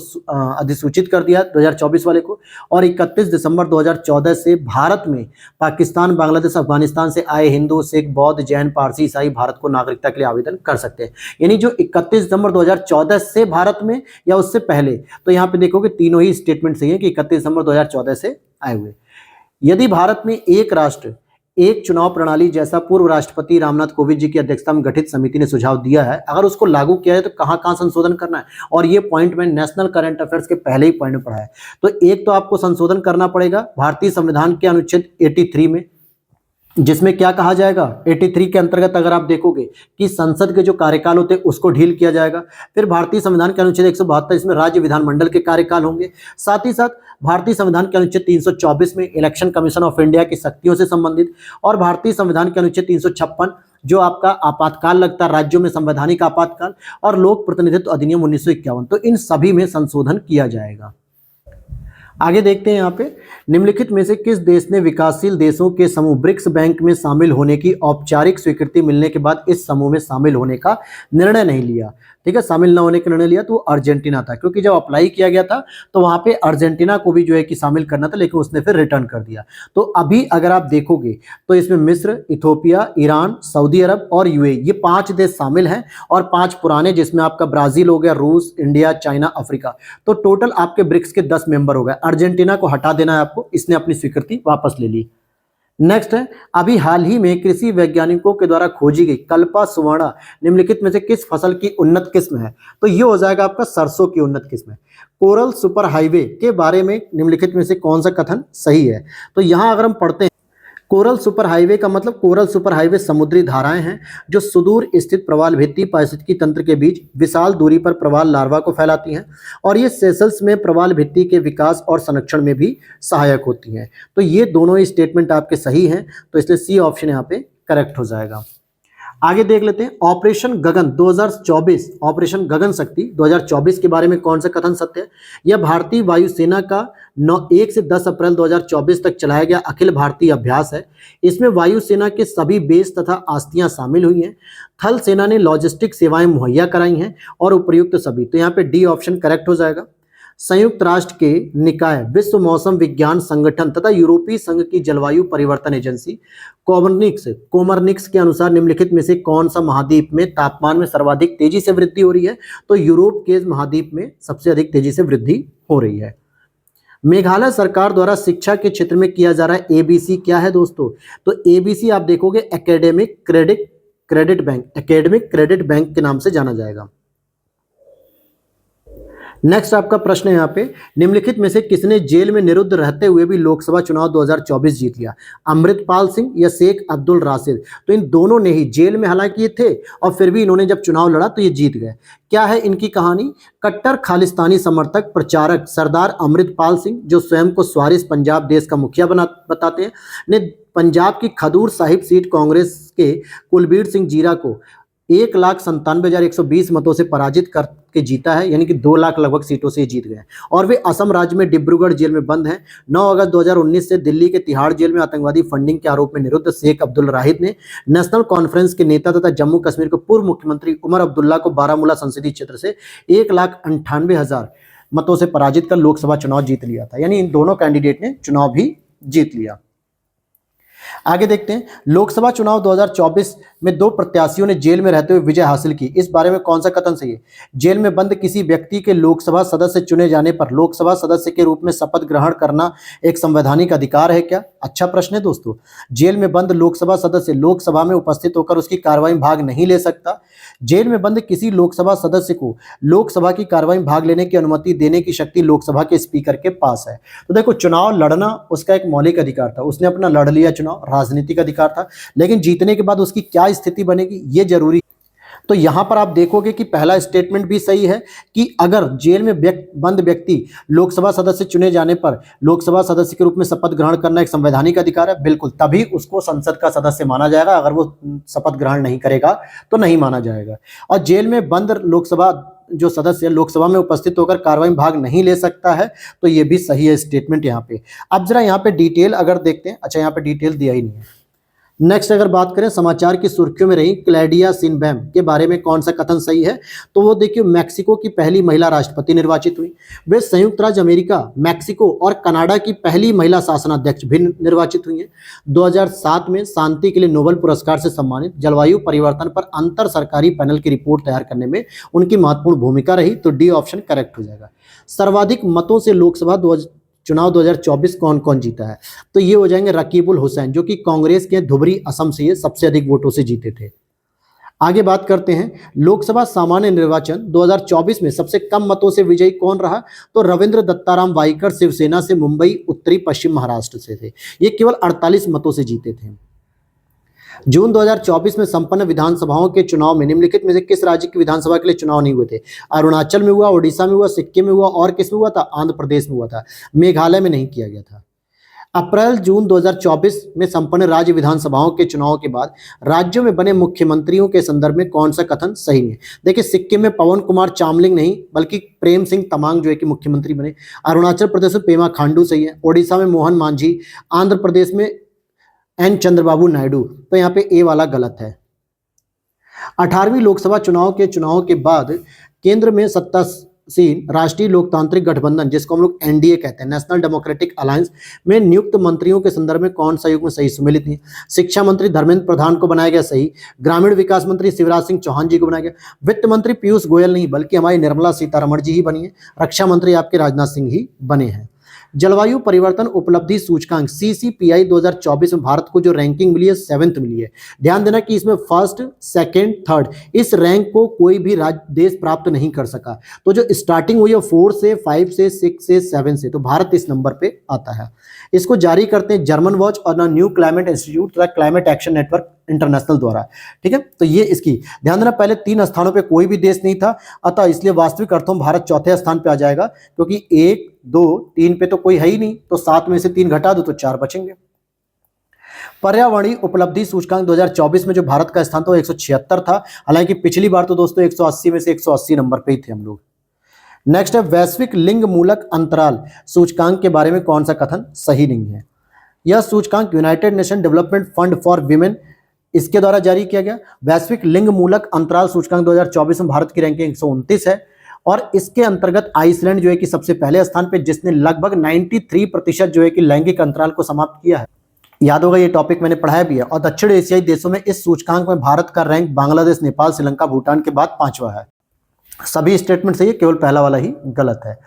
अधिसूचित कर दिया, 2024 वाले को, और 31 दिसंबर 2014 से भारत में पाकिस्तान, बांग्लादेश, अफगानिस्तान से आए हिंदू, सिख, बौद्ध, जैन, पारसी, ईसाई भारत को नागरिकता के लिए आवेदन कर सकते हैं। यानी जो 31 दिसंबर 2014 से भारत में या उससे पहले, तो यहाँ पे देखोगे तीनों ही स्टेटमेंट सही है कि 31 दिसंबर 2014 से आए हुए। यदि भारत में एक राष्ट्र एक चुनाव प्रणाली जैसा पूर्व राष्ट्रपति रामनाथ कोविंद जी की अध्यक्षता में गठित समिति ने सुझाव दिया है, अगर उसको लागू किया है तो कहां कहां संशोधन करना है, और ये पॉइंट में नेशनल करंट अफेयर्स के पहले ही पॉइंट में पढ़ा है। तो एक तो आपको संशोधन करना पड़ेगा भारतीय संविधान के अनुच्छेद 83 में, जिसमें क्या कहा जाएगा 83 के अंतर्गत अगर आप देखोगे कि संसद के जो कार्यकाल होते हैं उसको ढील किया जाएगा। फिर भारतीय संविधान के अनुच्छेद 172 इसमें राज्य विधानमंडल के कार्यकाल होंगे। साथ ही साथ भारतीय संविधान के अनुच्छेद 324 में इलेक्शन कमीशन ऑफ इंडिया की शक्तियों से संबंधित, और भारतीय संविधान के अनुच्छेद 356 जो आपका आपातकाल लगता है राज्यों में संवैधानिक आपातकाल, और लोक प्रतिनिधित्व अधिनियम 1951, तो इन सभी में संशोधन किया जाएगा। आगे देखते हैं यहाँ पे निम्नलिखित में से किस देश ने विकासशील देशों के समूह ब्रिक्स बैंक में शामिल होने की औपचारिक स्वीकृति मिलने के बाद इस समूह में शामिल होने का निर्णय नहीं लिया। ठीक है, शामिल न होने का निर्णय लिया तो अर्जेंटीना था, क्योंकि जब अप्लाई किया गया था तो वहां पे अर्जेंटीना को भी जो है कि शामिल करना था, लेकिन उसने फिर रिटर्न कर दिया। तो अभी अगर आप देखोगे तो इसमें मिस्र, इथोपिया, ईरान, सऊदी अरब और यूएई, ये 5 देश शामिल हैं, और 5 पुराने जिसमें आपका ब्राजील हो गया, रूस, इंडिया, चाइना, अफ्रीका, तो टोटल आपके ब्रिक्स के 10 मेंबर हो गए। अर्जेंटीना को हटा देना है आपको, इसने अपनी स्वीकृति वापस ले ली। नेक्स्ट है, अभी हाल ही में कृषि वैज्ञानिकों के द्वारा खोजी गई कल्पा सुवर्णा निम्नलिखित में से किस फसल की उन्नत किस्म है? तो ये हो जाएगा आपका सरसों की उन्नत किस्म है। कोरल सुपर हाईवे के बारे में निम्नलिखित में से कौन सा कथन सही है? तो यहां अगर हम पढ़ते हैं कोरल सुपर हाईवे का मतलब, कोरल सुपर हाईवे समुद्री धाराएं हैं जो सुदूर स्थित प्रवाल भित्ति पारिस्थितिकी तंत्र के बीच विशाल दूरी पर प्रवाल लार्वा को फैलाती हैं, और ये सेशल्स में प्रवाल भित्ति के विकास और संरक्षण में भी सहायक होती हैं। तो ये दोनों ही स्टेटमेंट आपके सही हैं, तो इसलिए सी ऑप्शन यहाँ पे करेक्ट हो जाएगा। आगे देख लेते हैं ऑपरेशन गगन 2024, ऑपरेशन गगन शक्ति 2024 के बारे में कौन सा कथन सत्य है? यह भारतीय वायुसेना का 1 से 10 अप्रैल 2024 तक चलाया गया अखिल भारतीय अभ्यास है। इसमें वायुसेना के सभी बेस तथा आस्तियां शामिल हुई हैं। थल सेना ने लॉजिस्टिक सेवाएं मुहैया कराई हैं और उपयुक्त सभी, तो यहाँ पे डी ऑप्शन करेक्ट हो जाएगा। संयुक्त राष्ट्र के निकाय, विश्व मौसम विज्ञान संगठन तथा यूरोपीय संघ की जलवायु परिवर्तन एजेंसी कोमरनिक्स के अनुसार निम्नलिखित में से कौन सा महाद्वीप में तापमान में सर्वाधिक तेजी से वृद्धि हो रही है? तो यूरोप के महाद्वीप में सबसे अधिक तेजी से वृद्धि हो रही है। मेघालय सरकार द्वारा शिक्षा के क्षेत्र में किया जा रहा है एबीसी क्या है दोस्तों? तो एबीसी आप देखोगे एकेडमिक क्रेडिट बैंक के नाम से जाना जाएगा। नेक्स्ट आपका प्रश्न है यहाँ पे, निम्नलिखित में से किसने जेल में निरुद्ध रहते हुए भी लोकसभा चुनाव 2024 जीत लिया? अमृतपाल सिंह या शेख अब्दुल राशिद? तो इन दोनों ने ही जेल में हालांकि ये थे और फिर भी इन्होंने जब चुनाव लड़ा तो ये जीत गए। क्या है इनकी कहानी? कट्टर खालिस्तानी समर्थक प्रचारक सरदार अमृतपाल सिंह, जो स्वयं को स्वारिस पंजाब देश का मुखिया बताते हैं, ने पंजाब की खदूर साहिब सीट कांग्रेस के कुलबीर सिंह जीरा को 1,97,120 मतों से पराजित करके जीता है, यानी कि 2 लाख लगभग सीटों से जीत गए। और वे असम राज्य में डिब्रूगढ़ जेल में बंद हैं। 9 अगस्त 2019 से दिल्ली के तिहाड़ जेल में आतंकवादी फंडिंग के आरोप में निरुद्ध शेख अब्दुल राशिद ने नेशनल कॉन्फ्रेंस के नेता तथा जम्मू कश्मीर के पूर्व मुख्यमंत्री उमर अब्दुल्ला को बारामूला संसदीय क्षेत्र से 1,98,000 मतों से पराजित कर लोकसभा चुनाव जीत लिया था। यानी इन दोनों कैंडिडेट ने चुनाव भी जीत लिया। आगे देखते हैं लोकसभा चुनाव 2024 में 2 प्रत्याशियों ने जेल में रहते हुए विजय हासिल की, इस बारे में कौन सा कथन सही है? जेल में बंद किसी व्यक्ति के लोकसभा सदस्य चुने जाने पर लोकसभा सदस्य के रूप में शपथ ग्रहण करना एक संवैधानिक अधिकार है क्या? अच्छा प्रश्न है दोस्तों। जेल में बंद लोकसभा सदस्य लोकसभा में उपस्थित होकर उसकी कार्रवाई में भाग नहीं ले सकता। जेल में बंद किसी लोकसभा सदस्य को लोकसभा की कार्रवाई में भाग लेने की अनुमति देने की शक्ति लोकसभा के स्पीकर के पास है। तो देखो, चुनाव लड़ना उसका एक मौलिक अधिकार था, उसने अपना लड़ लिया चुनाव, राजनीतिक अधिकार था, लेकिन जीतने के बाद उसकी क्या स्थिति बनेगी ये जरूरी। तो यहां पर आप देखोगे कि पहला स्टेटमेंट भी सही है कि अगर जेल में बंद व्यक्ति लोकसभा सदस्य चुने जाने पर लोकसभा सदस्य के रूप में शपथ ग्रहण करना एक संवैधानिक अधिकार है, बिल्कुल, तभी उसको संसद का सदस्य माना जाएगा। अगर वो शपथ ग्रहण नहीं करेगा तो नहीं माना जाएगा। और जेल में बंद लोकसभा जो सदस्य लोकसभा में उपस्थित होकर कार्रवाई में भाग नहीं ले सकता है, तो ये भी सही है स्टेटमेंट यहाँ पे। अब जरा यहाँ पे डिटेल अगर देखते हैं, अच्छा यहाँ पे डिटेल दिया ही नहीं है। नेक्स्ट अगर बात करें समाचार की सुर्खियों में रही क्लैडिया शिनबैम के बारे में कौन सा कथन सही है, तो वो देखिए मैक्सिको की पहली महिला राष्ट्रपति निर्वाचित हुई। वे संयुक्त राज्य अमेरिका, मैक्सिको और कनाडा की पहली महिला शासनाध्यक्ष भी निर्वाचित हुई हैं। 2007 में शांति के लिए नोबेल पुरस्कार से सम्मानित। जलवायु परिवर्तन पर अंतर सरकारी पैनल की रिपोर्ट तैयार करने में उनकी महत्वपूर्ण भूमिका रही, तो डी ऑप्शन करेक्ट हो जाएगा। सर्वाधिक मतों से लोकसभा चुनाव 2024 कौन कौन जीता है, तो ये हो जाएंगे रकीबुल हुसैन, जो कि कांग्रेस के धुबरी असम से ये सबसे अधिक वोटों से जीते थे। आगे बात करते हैं लोकसभा सामान्य निर्वाचन 2024 में सबसे कम मतों से विजयी कौन रहा, तो रविंद्र दत्ताराम वाईकर शिवसेना से मुंबई उत्तरी पश्चिम महाराष्ट्र से थे। ये केवल 48 मतों से जीते थे। जून 2024 में संपन्न विधानसभाओं के चुनाव में निम्नलिखित में से किस राज्य की विधानसभा के लिए चुनाव नहीं हुए थे? अरुणाचल में हुआ, ओडिशा में हुआ, सिक्किम में हुआ, और किस में हुआ था? आंध्र प्रदेश में हुआ था। मेघालय में नहीं किया गया था। अप्रैल जून 2024 में संपन्न राज्य विधानसभाओं के चुनाव के बाद राज्यों में बने मुख्यमंत्रियों के संदर्भ में कौन सा कथन सही है? देखिए, सिक्किम में पवन कुमार चामलिंग नहीं बल्कि प्रेम सिंह तमांग जो है कि मुख्यमंत्री बने। अरुणाचल प्रदेश में पेमा खांडू सही है। ओडिशा में मोहन मांझी। आंध्र प्रदेश में एन चंद्रबाबू नायडू, तो यहाँ पे ए वाला गलत है। 18वीं लोकसभा चुनाव के बाद केंद्र में सत्तासीन राष्ट्रीय लोकतांत्रिक गठबंधन, जिसको हम लोग एनडीए कहते हैं, नेशनल डेमोक्रेटिक अलायंस, में नियुक्त मंत्रियों के संदर्भ में कौन सा युग्म सही सुमेलित है? शिक्षा मंत्री धर्मेंद्र प्रधान को बनाया गया सही। ग्रामीण विकास मंत्री शिवराज सिंह चौहान जी को बनाया गया। वित्त मंत्री पीयूष गोयल नहीं बल्कि हमारी निर्मला सीतारमण जी ही बनी है। रक्षा मंत्री आपके राजनाथ सिंह ही बने हैं। जलवायु परिवर्तन उपलब्धि सूचकांक CCPI 2024 में भारत को जो रैंकिंग मिली है 7th मिली है। ध्यान देना कि इसमें फर्स्ट, सेकंड, थर्ड इस रैंक को कोई भी देश प्राप्त नहीं कर सका। तो जो स्टार्टिंग हुई है 4 से, 5 से, 6 से, 7 से, तो भारत इस नंबर पे आता है। इसको जारी करते हैं जर्मन वॉच और न्यू क्लाइमेट इंस्टीट्यूट तथा क्लाइमेट एक्शन नेटवर्क इंटरनेशनल द्वारा। ठीक है, तो ये इसकी ध्यान देना, पहले 3 स्थानों पे कोई भी देश नहीं था, अतः इसलिए वास्तविक अर्थों में भारत चौथे स्थान पे आ जाएगा, क्योंकि 1, 2, 3 पे तो कोई है ही नहीं, तो 7 में से 3 घटा दो तो 4 बचेंगे। पर्यावरणीय उपलब्धि सूचकांक 2024 में जो भारत का स्थान था वो 176 था। हालांकि पिछली बार तो दोस्तों 180 में से 180 नंबर पे ही थे हम लोग। नेक्स्ट है वैश्विक लिंग मूलक अंतराल सूचकांक के बारे में कौन सा कथन सही नहीं है? यह सूचकांक United nation development fund for women इसके द्वारा जारी किया गया। वैश्विक लिंग मूलक अंतराल सूचकांक 2024 में भारत की रैंकिंग 129 है और इसके अंतर्गत आइसलैंड जो है कि सबसे पहले स्थान पे, जिसने लगभग 93% जो है कि लैंगिक अंतराल को समाप्त किया है। याद होगा ये टॉपिक मैंने पढ़ाया भी है। और दक्षिण एशियाई देशों में इस सूचकांक में भारत का रैंक बांग्लादेश, नेपाल, श्रीलंका, भूटान के बाद 5वां है। सभी स्टेटमेंट सही है, केवल पहला वाला ही गलत है।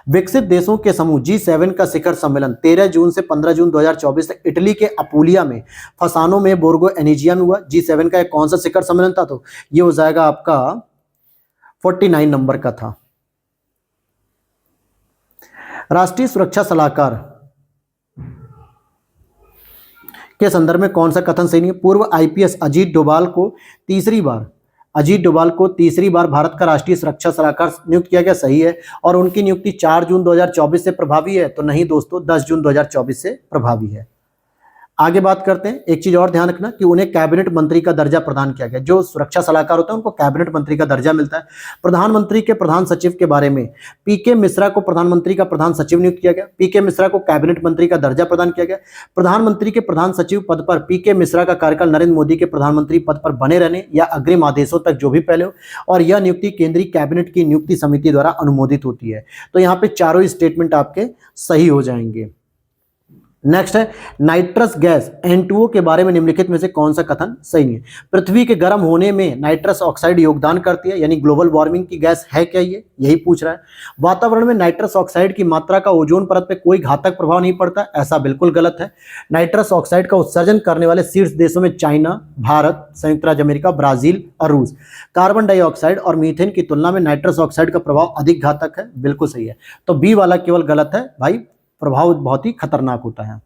विकसित देशों के समूह G7 का शिखर सम्मेलन 13 जून से 15 जून 2024 तक इटली के अपूलिया में फसानो में बोर्गो एनिजिया में हुआ। G7 का कौन सा शिखर सम्मेलन था? तो ये हो जाएगा आपका 49 नंबर का था। राष्ट्रीय सुरक्षा सलाहकार के संदर्भ में कौन सा कथन सही नहीं है? पूर्व IPS अजीत डोभाल को तीसरी बार भारत का राष्ट्रीय सुरक्षा सलाहकार नियुक्त किया गया, सही है। और उनकी नियुक्ति 4 जून 2024 से प्रभावी है, तो नहीं दोस्तों, 10 जून 2024 से प्रभावी है। आगे बात करते हैं, एक चीज और ध्यान रखना कि उन्हें कैबिनेट मंत्री का दर्जा प्रदान किया गया। जो सुरक्षा सलाहकार होते हैं उनको कैबिनेट मंत्री का दर्जा मिलता है। प्रधानमंत्री के प्रधान सचिव के बारे में PK मिश्रा को प्रधानमंत्री का प्रधान सचिव नियुक्त किया गया। PK मिश्रा को कैबिनेट मंत्री का दर्जा प्रदान किया गया। प्रधानमंत्री के प्रधान सचिव पद पर PK मिश्रा का कार्यकाल नरेंद्र मोदी के प्रधानमंत्री पद पर बने रहने या अग्रिम आदेशों तक जो भी पहले हो, और यह नियुक्ति केंद्रीय कैबिनेट की नियुक्ति समिति द्वारा अनुमोदित होती है। तो यहाँ पे चारों स्टेटमेंट आपके सही हो जाएंगे। नेक्स्ट है नाइट्रस गैस N2O के बारे में निम्नलिखित में से कौन सा कथन सही नहीं है। पृथ्वी के गर्म होने में नाइट्रस ऑक्साइड योगदान करती है, यानी ग्लोबल वार्मिंग की गैस है क्या, ये यही पूछ रहा है। वातावरण में नाइट्रस ऑक्साइड की मात्रा का ओजोन परत पे कोई घातक प्रभाव नहीं पड़ता, ऐसा बिल्कुल गलत है। नाइट्रस ऑक्साइड का उत्सर्जन करने वाले शीर्ष देशों में चाइना, भारत, संयुक्त राज्य अमेरिका, ब्राजील और रूस। कार्बन डाइऑक्साइड और मीथेन की तुलना में नाइट्रस ऑक्साइड का प्रभाव अधिक घातक है, बिल्कुल सही है। तो बी वाला केवल गलत है भाई, प्रभाव बहुत ही खतरनाक होता है।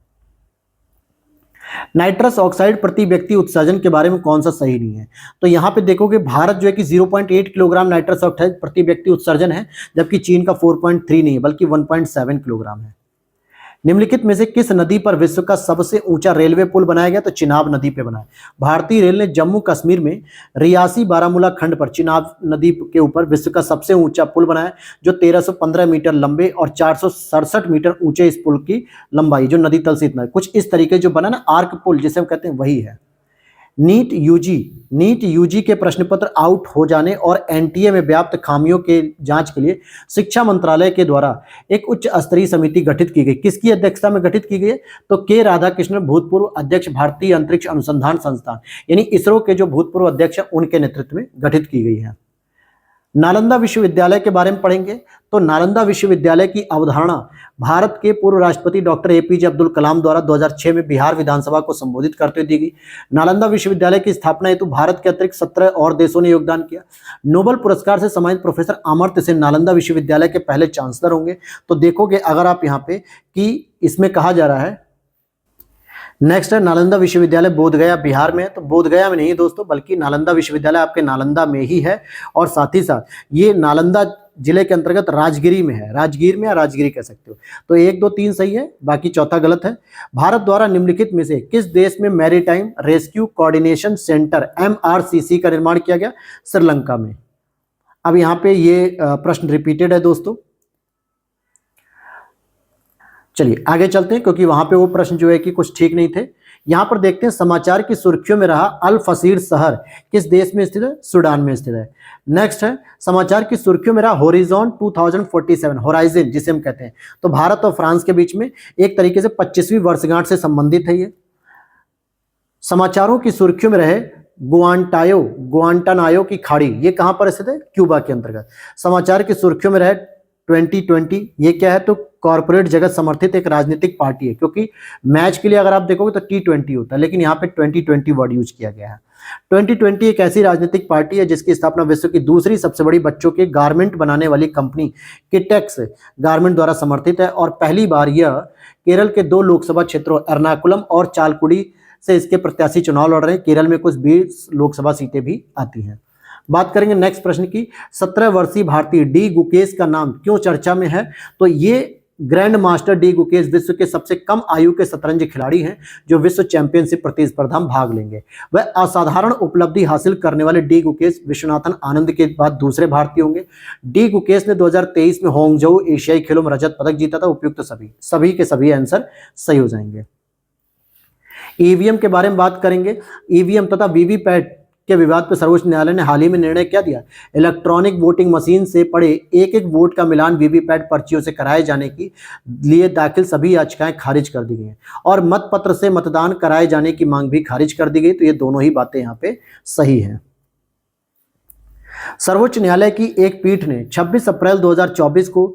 नाइट्रस ऑक्साइड प्रति व्यक्ति उत्सर्जन के बारे में कौन सा सही नहीं है। तो यहां पे देखोगे भारत जो है कि 0.8 किलोग्राम नाइट्रस ऑक्साइड प्रति व्यक्ति उत्सर्जन है, जबकि चीन का 4.3 नहीं है बल्कि 1.7 किलोग्राम है। निम्नलिखित में से किस नदी पर विश्व का सबसे ऊंचा रेलवे पुल बनाया गया, तो चिनाब नदी पे बना है। भारतीय रेल ने जम्मू कश्मीर में रियासी बारामूला खंड पर चिनाब नदी के ऊपर विश्व का सबसे ऊंचा पुल बनाया, जो 1315 मीटर लंबे और 467 मीटर ऊंचे इस पुल की लंबाई, जो नदी तल से इतना है। कुछ इस तरीके जो बना ना आर्क पुल जिसे हम कहते हैं, वही है। नीट यूजी के प्रश्न पत्र आउट हो जाने और एनटीए में व्याप्त खामियों के जांच के लिए शिक्षा मंत्रालय के द्वारा एक उच्च स्तरीय समिति गठित की गई। किसकी अध्यक्षता में गठित की गई है, तो के राधाकृष्णन, भूतपूर्व अध्यक्ष भारतीय अंतरिक्ष अनुसंधान संस्थान यानी इसरो के जो भूतपूर्व अध्यक्ष हैं उनके नेतृत्व में गठित की गई है। नालंदा विश्वविद्यालय के बारे में पढ़ेंगे। तो नालंदा विश्वविद्यालय की अवधारणा भारत के पूर्व राष्ट्रपति डॉक्टर एपीजे अब्दुल कलाम द्वारा 2006 में बिहार विधानसभा को संबोधित करते हुए दी गई। नालंदा विश्वविद्यालय की स्थापना हेतु भारत के अतिरिक्त 17 और देशों ने योगदान किया। नोबेल पुरस्कार से सम्मानित प्रोफेसर अमर्त्य सेन नालंदा विश्वविद्यालय के पहले चांसलर होंगे। तो देखोगे अगर आप यहाँ पे कि इसमें कहा जा रहा है, नेक्स्ट है नालंदा विश्वविद्यालय बोधगया बिहार में है। तो बोधगया में नहीं दोस्तों, बल्कि नालंदा विश्वविद्यालय आपके नालंदा में ही है, और साथ ही साथ ये नालंदा जिले के अंतर्गत राजगिरी में है। राजगीर में या राजगिरी कह सकते हो। तो 1, 2, 3 सही है, बाकी चौथा गलत है। भारत द्वारा निम्नलिखित में से किस देश में maritime rescue coordination centre MRCC का निर्माण किया गया, श्रीलंका में। अब यहाँ पे ये प्रश्न रिपीटेड है दोस्तों। चलिए आगे चलते हैं, क्योंकि वहां पे वो प्रश्न जो है कि कुछ ठीक नहीं थे। यहां पर देखते हैं समाचार की सुर्खियों में रहा अल फसीर शहर किस देश में स्थित है, सूडान में स्थित है। नेक्स्ट है समाचार की सुर्खियों में रहा होरिजॉन 2047, होराइजन जिसे हम कहते हैं। तो भारत और फ्रांस के बीच में एक तरीके से 25वीं वर्षगांठ से संबंधित है ये। समाचारों की सुर्खियों में रहे गुआंटानायो की खाड़ी, ये कहां पर स्थित है, क्यूबा के अंतर्गत। समाचार की सुर्खियों में रहे 2020, ये क्या है, तो कॉर्पोरेट जगत समर्थित एक राजनीतिक पार्टी है, क्योंकि मैच के लिए अगर आप देखोगे तो T20 होता है, लेकिन यहाँ पे 2020 वर्ड यूज किया गया है। 2020 एक ऐसी राजनीतिक पार्टी है जिसकी स्थापना विश्व की दूसरी सबसे बड़ी बच्चों के गारमेंट बनाने वाली कंपनी किटेक्स गारमेंट द्वारा समर्थित है, और पहली बार यह केरल के 2 लोकसभा क्षेत्रों एर्नाकुलम और चालकुडी से इसके प्रत्याशी चुनाव लड़ रहे हैं। केरल में कुछ 20 लोकसभा सीटें भी आती हैं। बात करेंगे नेक्स्ट प्रश्न की। 17 वर्षीय भारतीय डी गुकेश का नाम क्यों चर्चा में है, तो ये ग्रैंड मास्टर डी गुकेश विश्व के सबसे कम आयु के शतरंज खिलाड़ी हैं जो विश्व चैंपियनशिप प्रतिस्पर्धा में भाग लेंगे। वह असाधारण उपलब्धि हासिल करने वाले डी गुकेश विश्वनाथन आनंद के बाद दूसरे भारतीय होंगे। डी गुकेश ने 2023 में होंगझोउ एशियाई खेलों में रजत पदक जीता था। उपयुक्त सभी के सभी आंसर सही हो जाएंगे। ईवीएम के बारे में बात करेंगे। ईवीएम तथा वीवीपैट के विवाद पर सर्वोच्च न्यायालय ने हाल ही में निर्णय क्या दिया, इलेक्ट्रॉनिक वोटिंग मशीन से पड़े एक एक वोट का मिलान वीवीपैट पर्चियों से कराए जाने के लिए दाखिल सभी याचिकाएं खारिज कर दी गई हैं, और मत पत्र से मतदान कराए जाने की मांग भी खारिज कर दी गई। तो ये दोनों ही बातें यहाँ पे सही हैं। सर्वोच्च न्यायालय की एक पीठ ने 26 अप्रैल 2024 को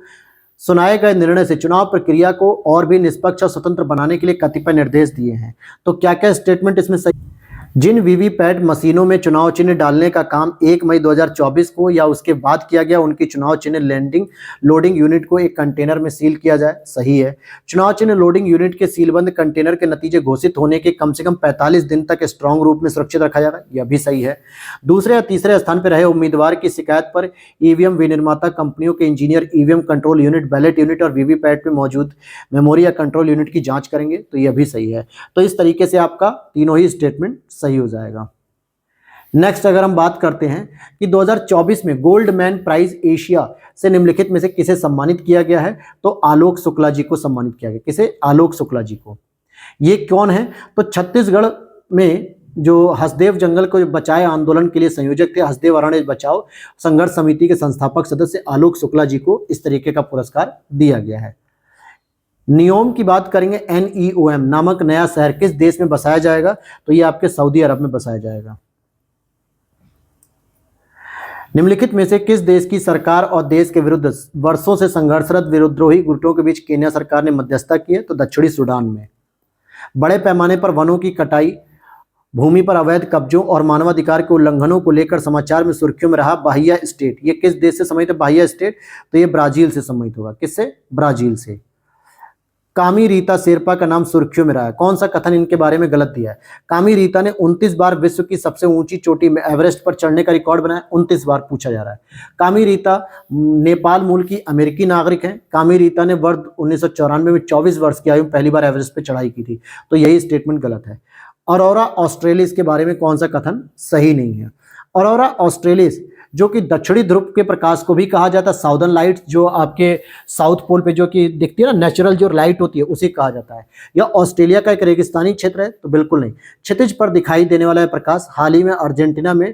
सुनाए गए निर्णय से चुनाव प्रक्रिया को और भी निष्पक्ष और स्वतंत्र बनाने के लिए कतिपय निर्देश दिए हैं। तो क्या क्या स्टेटमेंट इसमें सही, जिन वीवीपैट मशीनों में चुनाव चिन्ह डालने का काम 1 मई 2024 को या उसके बाद किया गया, उनकी चुनाव चिन्ह लोडिंग यूनिट को एक कंटेनर में सील किया जाए, सही है। चुनाव चिन्ह लोडिंग यूनिट के सीलबंद कंटेनर के नतीजे घोषित होने के कम से कम 45 दिन तक स्ट्रांग रूप में सुरक्षित रखा जाएगा, यह भी सही है। दूसरे या तीसरे स्थान पर रहे उम्मीदवार की शिकायत पर ईवीएम विनिर्माता कंपनियों के engineer EVM control unit, ballot unit और वीवीपैट में मौजूद मेमोरी या कंट्रोल यूनिट की जांच करेंगे, तो यह भी सही है। तो इस तरीके से आपका तीनों ही स्टेटमेंट सही हो जाएगा। नेक्स्ट अगर हम बात करते हैं कि 2024 में गोल्ड मैन प्राइज एशिया से निम्नलिखित में से किसे सम्मानित किया गया है, तो आलोक शुक्ला जी को सम्मानित किया गया। किसे, आलोक शुक्ला जी को। ये कौन है, तो छत्तीसगढ़ में जो हसदेव जंगल को बचाए आंदोलन के लिए संयोजक थे, हसदेव अरण्य बचाओ संघर्ष समिति के संस्थापक सदस्य आलोक शुक्ला जी को इस तरीके का पुरस्कार दिया गया है। नियोम की बात करेंगे, NEOM नामक नया शहर किस देश में बसाया जाएगा? तो ये आपके सऊदी अरब में बसाया जाएगा। निम्नलिखित में से किस देश की सरकार और देश के विरुद्ध वर्षों से संघर्षरत विद्रोही गुटों के बीच केन्या सरकार ने मध्यस्थता की है? तो दक्षिणी सूडान में। बड़े पैमाने पर वनों की कटाई, भूमि पर अवैध कब्जों और मानवाधिकार के उल्लंघनों को लेकर समाचार में सुर्खियों में रहा बाहिया स्टेट, ये किस देश से संबंधित है बाहिया स्टेट? तो ये ब्राजील से संबंधित होगा। किससे? ब्राजील से। कामी रीता शेरपा का नाम सुर्खियों में रहा है, कौन सा कथन इनके बारे में गलत दिया है? कामी रीता ने 29 बार विश्व की सबसे ऊंची चोटी में एवरेस्ट पर चढ़ने का रिकॉर्ड बनाया, 29 बार पूछा जा रहा है। कामी रीता नेपाल मूल की अमेरिकी नागरिक हैं। कामी रीता ने वर्ष 1994 में 24 वर्ष की आयु में पहली बार एवरेस्ट पर चढ़ाई की थी, तो यही स्टेटमेंट गलत है। अरोरा ऑस्ट्रेलिस के बारे में कौन सा कथन सही नहीं है? अरोरा ऑस्ट्रेलिस जो कि दक्षिणी ध्रुव के प्रकाश को भी कहा जाता है, साउदर्न लाइट्स जो आपके साउथ पोल पे जो कि दिखती है ना नेचुरल जो लाइट होती है उसे कहा जाता है। यह ऑस्ट्रेलिया का एक रेगिस्तानी क्षेत्र है? तो बिल्कुल नहीं। क्षितिज पर दिखाई देने वाला प्रकाश हाल ही में अर्जेंटीना में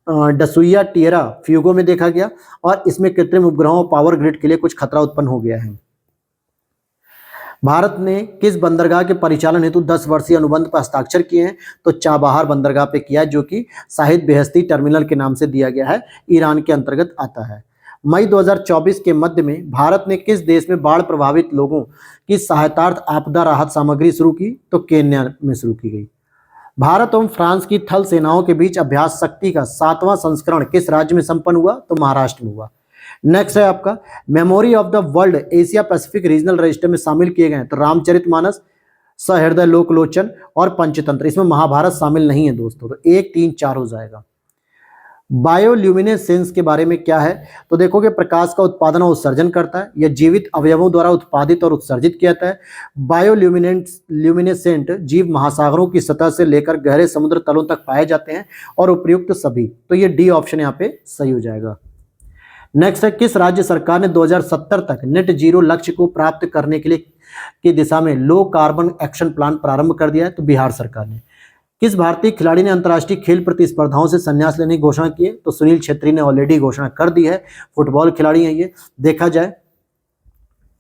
डसुइया टिएरा फ्यूगो में देखा गया और इसमें कृत्रिम उपग्रहों पावर ग्रिड के लिए कुछ खतरा उत्पन्न हो गया है। भारत ने किस बंदरगाह के परिचालन हेतु 10 वर्षीय अनुबंध पर हस्ताक्षर किए हैं? तो चाबहार बंदरगाह पे किया है, जो कि शाहिद बेहस्ती टर्मिनल के नाम से दिया गया है, ईरान के अंतर्गत आता है। मई 2024 के मध्य में भारत ने किस देश में बाढ़ प्रभावित लोगों की सहायतार्थ आपदा राहत सामग्री शुरू की? तो केन्या में शुरू की गई। भारत एवं फ्रांस की थल सेनाओं के बीच अभ्यास शक्ति का 7वां संस्करण किस राज्य में संपन्न हुआ? तो महाराष्ट्र में हुआ। नेक्स्ट है आपका memory of the world Asia Pacific regional register में शामिल किए गए हैं। तो रामचरितमानस, सहृदय लोकलोचन और पंचतंत्र। इसमें महाभारत शामिल नहीं है दोस्तों, तो 1, 3, 4 हो जाएगा। बायोल्यूमिनेसेंस के बारे में क्या है? तो देखोगे प्रकाश का उत्पादन और उत्सर्जन करता है, यह जीवित अवयवों द्वारा उत्पादित और उत्सर्जित किया जाता है। बायोल्यूमिनेसेंट जीव महासागरों की सतह से लेकर गहरे समुद्र तलों तक पाए जाते हैं और उपयुक्त सभी, तो ये डी ऑप्शन यहाँ पे सही हो जाएगा। नेक्स्ट है किस राज्य सरकार ने 2070 तक नेट जीरो लक्ष्य को प्राप्त करने के लिए की दिशा में लो कार्बन एक्शन प्लान प्रारंभ कर दिया है? तो बिहार सरकार ने। किस भारतीय खिलाड़ी ने अंतर्राष्ट्रीय खेल प्रतिस्पर्धाओं से संन्यास लेने की घोषणा की है? तो सुनील छेत्री ने ऑलरेडी घोषणा कर दी है, फुटबॉल खिलाड़ी हैं ये। देखा जाए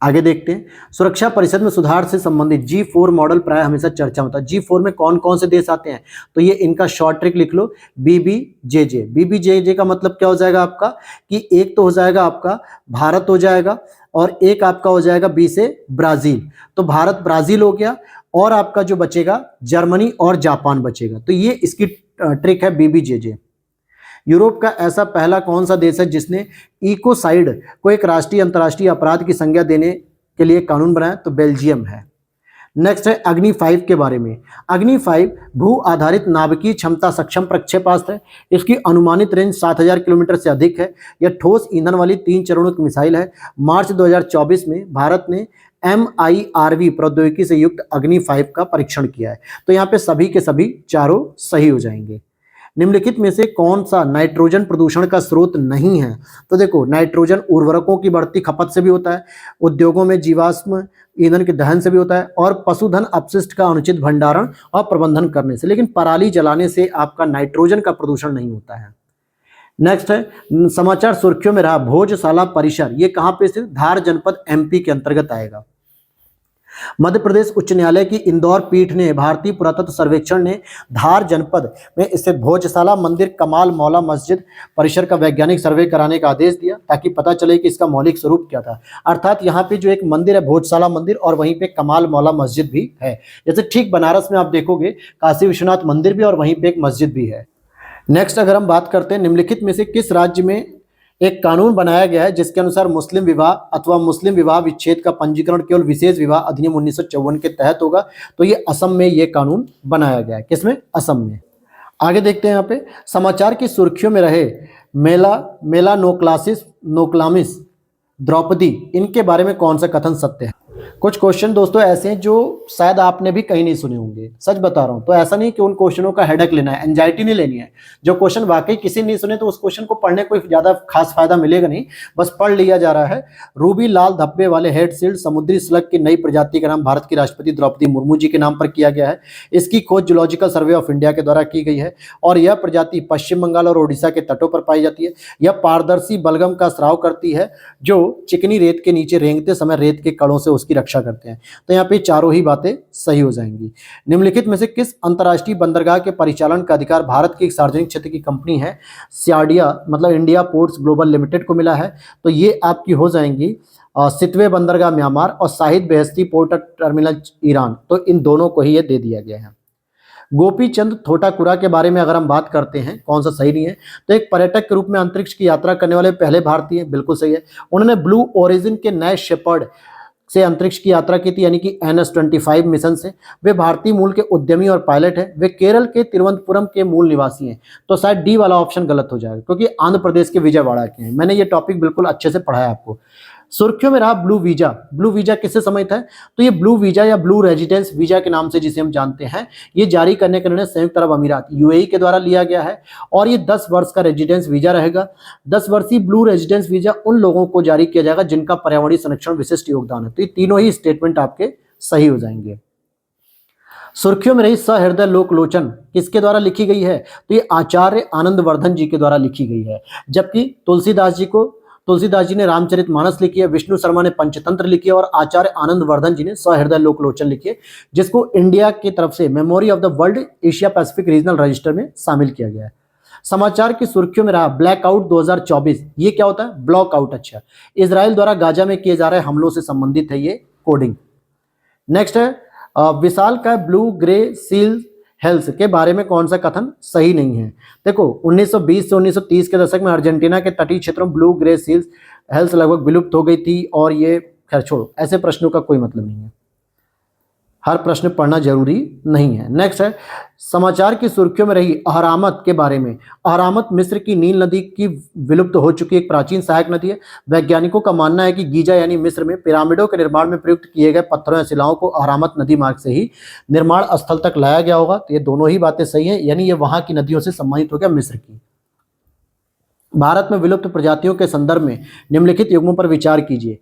आगे देखते हैं। सुरक्षा परिषद में सुधार से संबंधित G4 मॉडल प्राय हमेशा चर्चा होता है। G4 में कौन कौन से देश आते हैं? तो ये इनका शॉर्ट ट्रिक लिख लो, BBJJ। BBJJ का मतलब क्या हो जाएगा आपका कि एक तो हो जाएगा आपका भारत हो जाएगा और एक आपका हो जाएगा बी से ब्राजील। तो भारत ब्राजील हो गया और आपका जो बचेगा जर्मनी और जापान बचेगा। तो ये इसकी ट्रिक है BBJJ। यूरोप का ऐसा पहला कौन सा देश है जिसने इकोसाइड को एक राष्ट्रीय अंतर्राष्ट्रीय अपराध की संज्ञा देने के लिए कानून बनाया? तो बेल्जियम है। नेक्स्ट है अग्नि 5 के बारे में। अग्नि 5 भू आधारित नाभिकीय क्षमता सक्षम प्रक्षेपास्त्र है। इसकी अनुमानित रेंज 7000 किलोमीटर से अधिक है। यह ठोस ईंधन वाली 3 चरणों की मिसाइल है। मार्च 2024 में भारत ने MIRV प्रौद्योगिकी से युक्त अग्नि 5 का परीक्षण किया है। तो यहाँ पे सभी के सभी चारों सही हो जाएंगे। निम्नलिखित में से कौन सा नाइट्रोजन प्रदूषण का स्रोत नहीं है? तो देखो नाइट्रोजन उर्वरकों की बढ़ती खपत से भी होता है, उद्योगों में जीवाश्म ईंधन के दहन से भी होता है और पशुधन अपशिष्ट का अनुचित भंडारण और प्रबंधन करने से, लेकिन पराली जलाने से आपका नाइट्रोजन का प्रदूषण नहीं होता है। नेक्स्ट है समाचार सुर्खियों में रहा भोजशाला परिसर, ये कहाँ पे स्थित? धार जनपद MP के अंतर्गत आएगा। मध्य प्रदेश उच्च न्यायालय की इंदौर पीठ ने भारतीय पुरातत्व सर्वेक्षण ने धार जनपद में स्थित भोजशाला मंदिर कमाल मौला मस्जिद परिसर का वैज्ञानिक सर्वे कराने का आदेश दिया ताकि पता चले कि इसका मौलिक स्वरूप क्या था। अर्थात यहाँ पे जो एक मंदिर है भोजशाला मंदिर और वहीं पे कमाल मौला मस्जिद भी है। जैसे ठीक बनारस में आप देखोगे काशी विश्वनाथ मंदिर भी और वहीं पे एक मस्जिद भी है। नेक्स्ट अगर हम बात करते हैं निम्नलिखित में से किस राज्य में एक कानून बनाया गया है जिसके अनुसार मुस्लिम विवाह अथवा मुस्लिम विवाह विच्छेद का पंजीकरण केवल विशेष विवाह अधिनियम 1954 के तहत होगा? तो ये असम में ये कानून बनाया गया है। किसमें? असम में। आगे देखते हैं यहाँ पे समाचार की सुर्खियों में रहे मेला नोक्लामिस द्रौपदी, इनके बारे में कौन सा कथन सत्य है? कुछ क्वेश्चन दोस्तों ऐसे हैं जो शायद आपने भी कहीं नहीं सुने होंगे, सच बता रहा हूं। तो ऐसा नहीं कि उन क्वेश्चनों का हेडेक लेना है, एंजाइटी नहीं लेनी है। जो क्वेश्चन वाकई किसी नहीं सुने तो उस क्वेश्चन को पढ़ने कोई ज्यादा खास फायदा मिलेगा नहीं, बस पढ़ लिया जा रहा है। रूबी लाल धब्बे वाले हेड सील्ड समुद्री स्लग की नई प्रजाति का नाम भारत की राष्ट्रपति द्रौपदी मुर्मू जी के नाम पर किया गया है। इसकी खोज जूलॉजिकल सर्वे ऑफ इंडिया के द्वारा की गई है और यह प्रजाति पश्चिम बंगाल और ओडिशा के तटों पर पाई जाती है। यह पारदर्शी बलगम का स्राव करती है जो चिकनी रेत के नीचे रेंगते समय रेत के कणों से उसकी रक्षा करते हैं। तो यहाँ पे चारों ही बातें सही हो जाएंगी। निम्नलिखित में से किस अंतर्राष्ट्रीय बंदरगाह के परिचालन का अधिकार भारत की एक सार्वजनिक क्षेत्र की कंपनी है सियाडिया मतलब इंडिया पोर्ट्स ग्लोबल लिमिटेड को मिला है? तो ये आपकी हो जाएंगी सितवे बंदरगाह म्यांमार और Shahid Beheshti port terminal Iran. तो इन दोनों को ही ये दे दिया गया है। गोपीचंद थोटाकुरा के बारे में अगर हम बात करते हैं, कौन सा सही नहीं है, तो एक पर्यटक के रूप में अंतरिक्ष की यात्रा करने वाले पहले भारतीय, बिल्कुल सही है। उन्होंने ब्लू ओरिजिन के नए शेपर्ड से अंतरिक्ष की यात्रा की थी, यानी कि NS-25 मिशन से। वे भारतीय मूल के उद्यमी और पायलट हैं। वे केरल के तिरुवनंतपुरम के मूल निवासी हैं। तो शायद डी वाला ऑप्शन गलत हो जाएगा, क्योंकि आंध्र प्रदेश के विजयवाड़ा के हैं। मैंने ये टॉपिक बिल्कुल अच्छे से पढ़ा है आपको। सुर्खियों में रहा ब्लू वीजा। ब्लू वीजा किससे संबंधित है? तो ये ब्लू वीजा या ब्लू रेजिडेंस वीजा के नाम से जिसे हम जानते हैं, ये जारी करने का निर्णय संयुक्त अरब अमीरात UAE के द्वारा लिया गया है और ये 10 वर्ष का रेजिडेंस वीजा रहेगा। 10 वर्षीय ब्लू रेजिडेंस वीजा उन लोगों को जारी किया जाएगा जिनका पर्यावरणीय संरक्षण विशिष्ट योगदान है। तो ये तीनों ही स्टेटमेंट आपके सही हो जाएंगे। सुर्खियों में रही सहृदय लोकलोचन किसके द्वारा लिखी गई है? तो ये आचार्य आनंदवर्धन जी के द्वारा लिखी गई है। जबकि तुलसीदास जी ने रामचरितमानस लिखी है, विष्णु शर्मा ने पंचतंत्र लिखी है और आचार्य आनंदवर्धन जी ने सहृदय लोकलोचन लिखी है, जिसको इंडिया की तरफ से memory of the world Asia Pacific regional register में शामिल किया गया है। समाचार की सुर्खियों में रहा ब्लैकआउट 2024। ये क्या होता है? ब्लॉकआउट। अच्छा, इजराइल द्वारा गाजा में किए जा रहे हमलों से संबंधित है ये कोडिंग। नेक्स्ट है विशाल का ब्लू ग्रे सील हेल्स के बारे में कौन सा कथन सही नहीं है? देखो 1920 से 1930 के दशक में अर्जेंटीना के तटीय क्षेत्रों में ब्लू ग्रे सील्स हेल्स लगभग विलुप्त हो गई थी और ये, खैर छोड़ो, ऐसे प्रश्नों का कोई मतलब नहीं है। हर प्रश्न पढ़ना जरूरी नहीं है। नेक्स्ट है समाचार की सुर्खियों में रही अहरामत के बारे में। अहरामत मिस्र की नील नदी की विलुप्त हो चुकी एक प्राचीन सहायक नदी है। वैज्ञानिकों का मानना है कि गीजा यानी मिस्र में पिरामिडों के निर्माण में प्रयुक्त किए गए पत्थरों या शिलाओं को अहरामत नदी मार्ग से ही निर्माण स्थल तक लाया गया होगा। तो ये दोनों ही बातें सही हैं, यानी ये वहां की नदियों से संबंधित हो गया, मिस्र की। भारत में विलुप्त प्रजातियों के संदर्भ में निम्नलिखित युग्मों पर विचार कीजिए,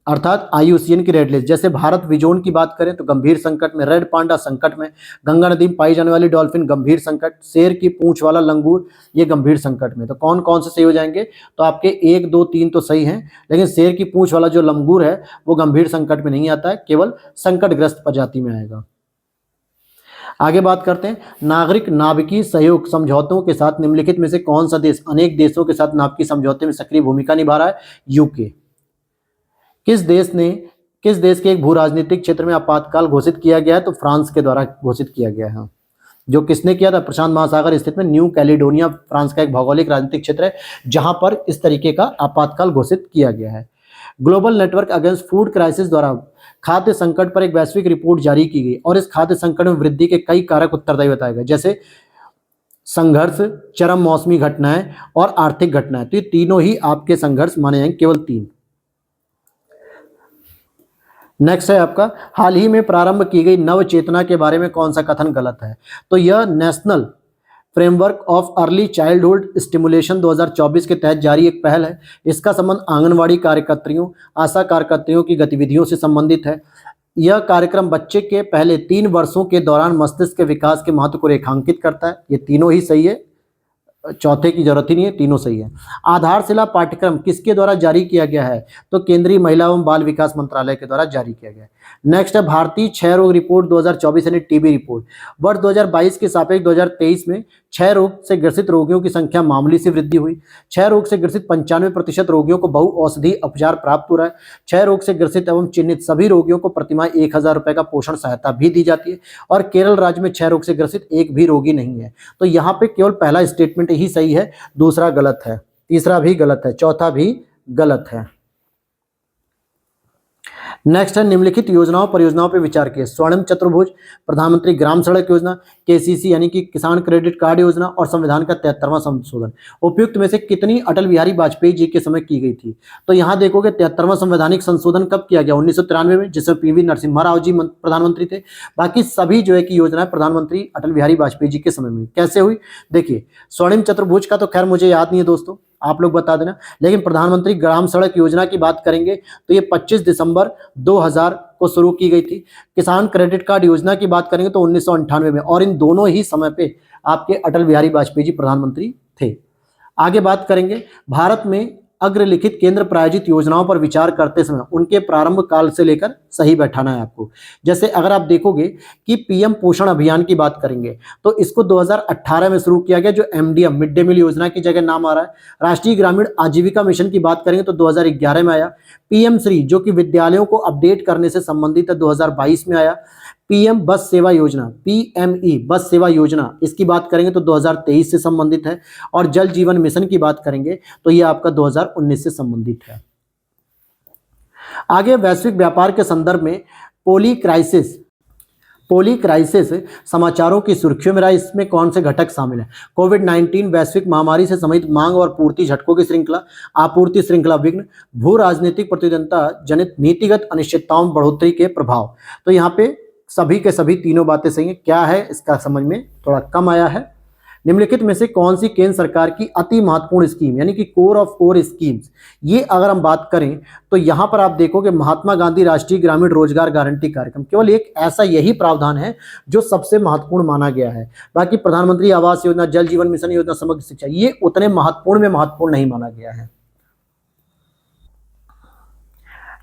अर्थात IUCN की रेड लिस्ट। जैसे भारत विजोन की बात करें तो गंभीर संकट में, रेड पांडा संकट में, गंगा नदी में पाई जाने वाली डॉल्फिन गंभीर संकट, शेर की पूंछ वाला लंगूर ये गंभीर संकट में। तो कौन कौन से सही हो जाएंगे? तो आपके 1, 2, 3 तो सही हैं, लेकिन शेर की पूंछ वाला जो लंगूर है वो गंभीर संकट में नहीं आता है, केवल संकटग्रस्त प्रजाति में आएगा। आगे बात करते हैं नागरिक नाभिकीय सहयोग समझौतों के साथ निम्नलिखित में से कौन सा देश अनेक देशों के साथ नाभिकीय समझौते में सक्रिय भूमिका निभा रहा है? यूके। किस देश के एक भू राजनीतिक क्षेत्र में आपातकाल घोषित किया गया है? तो फ्रांस के द्वारा घोषित किया गया है। जो किसने किया था? प्रशांत महासागर स्थित में न्यू कैलिडोनिया फ्रांस का एक भौगोलिक राजनीतिक क्षेत्र है जहां पर इस तरीके का आपातकाल घोषित किया गया है। Global network against food crisis द्वारा खाद्य संकट पर एक वैश्विक रिपोर्ट जारी की गई और इस खाद्य संकट में वृद्धि के कई कारक उत्तरदायी बताए गए, जैसे संघर्ष, चरम मौसमी घटनाएं और आर्थिक घटनाएं। तो ये तीनों ही आपके संघर्ष माने जाएंगे, केवल 3। नेक्स्ट है आपका हाल ही में प्रारंभ की गई नव चेतना के बारे में कौन सा कथन गलत है? तो यह national framework of early childhood stimulation 2024 के तहत जारी एक पहल है। इसका संबंध आंगनवाड़ी कार्यकर्तियों, आशा कार्यकर्तियों की गतिविधियों से संबंधित है। यह कार्यक्रम बच्चे के पहले 3 वर्षों के दौरान मस्तिष्क के विकास के महत्व को रेखांकित करता है। ये तीनों ही सही है, चौथे की जरूरत ही नहीं है, तीनों सही है। आधारशिला पाठ्यक्रम किसके द्वारा जारी किया गया है? तो केंद्रीय महिला एवं बाल विकास मंत्रालय के द्वारा जारी किया गया है। नेक्स्ट है भारतीय क्षय रोग रिपोर्ट 2024 यानी टीबी रिपोर्ट। वर्ष 2022 के सापेक्ष 2023 में क्षय रोग से ग्रसित रोगियों की संख्या मामूली सी वृद्धि हुई। क्षय रोग से ग्रसित 95% रोगियों को बहुऔषधि उपचार प्राप्त हो रहा है। क्षय रोग से ग्रसित एवं चिन्हित सभी रोगियों को प्रतिमाह 1000 रुपये का पोषण सहायता भी दी जाती है और केरल राज्य में क्षय रोग से ग्रसित एक भी रोगी नहीं है। तो यहाँ पे केवल पहला स्टेटमेंट ही सही है, दूसरा गलत है, तीसरा भी गलत है, चौथा भी गलत है। नेक्स्ट है निम्नलिखित योजनाओं परियोजनाओं पर विचार किए। स्वर्णिम चतुर्भुज, प्रधानमंत्री ग्राम सड़क योजना, KCC यानी कि किसान क्रेडिट कार्ड योजना और संविधान का 73वां संशोधन उपयुक्त में से कितनी अटल बिहारी वाजपेयी जी के समय की गई थी? तो यहाँ देखोगे 73वां संवैधानिक संशोधन कब किया गया? 1993 में, जिसमें PV नरसिम्हा राव जी प्रधानमंत्री थे। बाकी सभी जो है कि योजनाएं प्रधानमंत्री अटल बिहारी वाजपेयी जी के समय में। कैसे हुई? देखिए स्वर्णिम चतुर्भुज का तो खैर मुझे याद नहीं है दोस्तों, आप लोग बता देना, लेकिन प्रधानमंत्री ग्राम सड़क योजना की बात करेंगे तो ये 25 दिसंबर 2000 को शुरू की गई थी। किसान क्रेडिट कार्ड योजना की बात करेंगे तो 1998 में, और इन दोनों ही समय पे आपके अटल बिहारी वाजपेयी जी प्रधानमंत्री थे। आगे बात करेंगे भारत में अग्रलिखित केंद्र प्रायोजित योजनाओं पर विचार करते समय उनके प्रारंभ काल से लेकर सही बैठाना है आपको। जैसे अगर आप देखोगे कि पीएम पोषण अभियान की बात करेंगे तो इसको 2018 में शुरू किया गया, जो एमडीएम मिड डे मील योजना की जगह नाम आ रहा है। राष्ट्रीय ग्रामीण आजीविका मिशन की बात करेंगे तो 2011 में आया। पीएम श्री जो कि विद्यालयों को अपडेट करने से संबंधित है, 2022 में आया। पीएम बस सेवा योजना, पीएमई बस सेवा योजना, इसकी बात करेंगे तो 2023 से संबंधित है। और जल जीवन मिशन की बात करेंगे तो ये आपका 2019 से संबंधित है। आगे वैश्विक व्यापार के संदर्भ में पोली क्राइसिस समाचारों की सुर्खियों में रहा। इसमें कौन से घटक शामिल हैं? कोविड-19 वैश्विक महामारी से संबंधित मांग और पूर्ति झटकों की श्रृंखला, आपूर्ति श्रृंखला विघ्न, भू राजनीतिक प्रतिद्वंदता जनित नीतिगत अनिश्चितताओं में बढ़ोतरी के प्रभाव। तो यहाँ पे सभी के सभी तीनों बातें सही हैं। क्या है इसका समझ में थोड़ा कम आया है। निम्नलिखित में से कौन सी केंद्र सरकार की अति महत्वपूर्ण स्कीम यानी कि कोर ऑफ कोर स्कीम्स, ये अगर हम बात करें तो यहां पर आप देखोगे महात्मा गांधी राष्ट्रीय ग्रामीण रोजगार गारंटी कार्यक्रम केवल एक ऐसा यही प्रावधान है जो सबसे महत्वपूर्ण माना गया है। बाकी प्रधानमंत्री आवास योजना, जल जीवन मिशन योजना, समग्र शिक्षा, ये उतने महत्वपूर्ण नहीं माना गया है।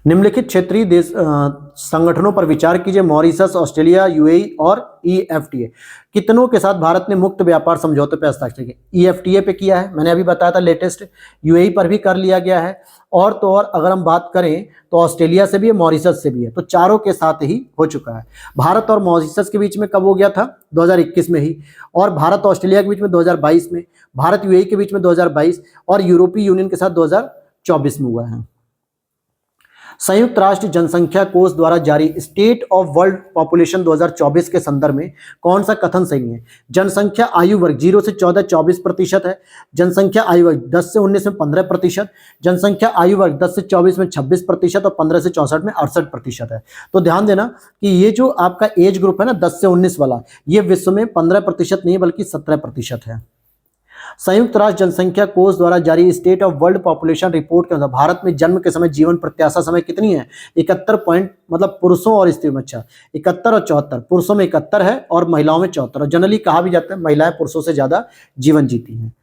निम्नलिखित क्षेत्रीय देश संगठनों पर विचार कीजिए। मॉरिशस, ऑस्ट्रेलिया, यूएई और ईएफटीए। कितनों के साथ भारत ने मुक्त व्यापार समझौते पर हस्ताक्षर किए? ईएफटीए पे किया है, मैंने अभी बताया था लेटेस्ट। यूएई पर भी कर लिया गया है। और तो और अगर हम बात करें तो ऑस्ट्रेलिया से भी है, मॉरिशस से भी है, तो चारों के साथ ही हो चुका है। भारत और मॉरिशस के बीच में कब हो गया था? 2021 में ही। और भारत ऑस्ट्रेलिया के बीच में 2022 में, भारत यूएई के बीच में 2022 और यूरोपीय यूनियन के साथ 2024 में हुआ है। संयुक्त राष्ट्र जनसंख्या कोष द्वारा जारी स्टेट ऑफ वर्ल्ड पॉपुलेशन 2024 के संदर्भ में कौन सा कथन सही है? जनसंख्या आयु वर्ग 0 से 14 24% है। जनसंख्या आयु वर्ग 10 से 19 में 15%। जनसंख्या आयु वर्ग 10 से 24 में 26% और 15 से 64 में 68% है। तो ध्यान देना कि ये जो आपका एज ग्रुप है ना 10 से 19 वाला, ये विश्व में 15% नहीं बल्कि 17% है। संयुक्त राष्ट्र जनसंख्या कोष द्वारा जारी state of world population report के अनुसार भारत में जन्म के समय जीवन प्रत्याशा समय कितनी है? 71 पॉइंट, मतलब पुरुषों और स्त्रियों में, अच्छा 71 और 74, पुरुषों में 71 है और महिलाओं में 74। और जनरली कहा भी जाता है महिलाएं पुरुषों से ज्यादा जीवन जीती हैं।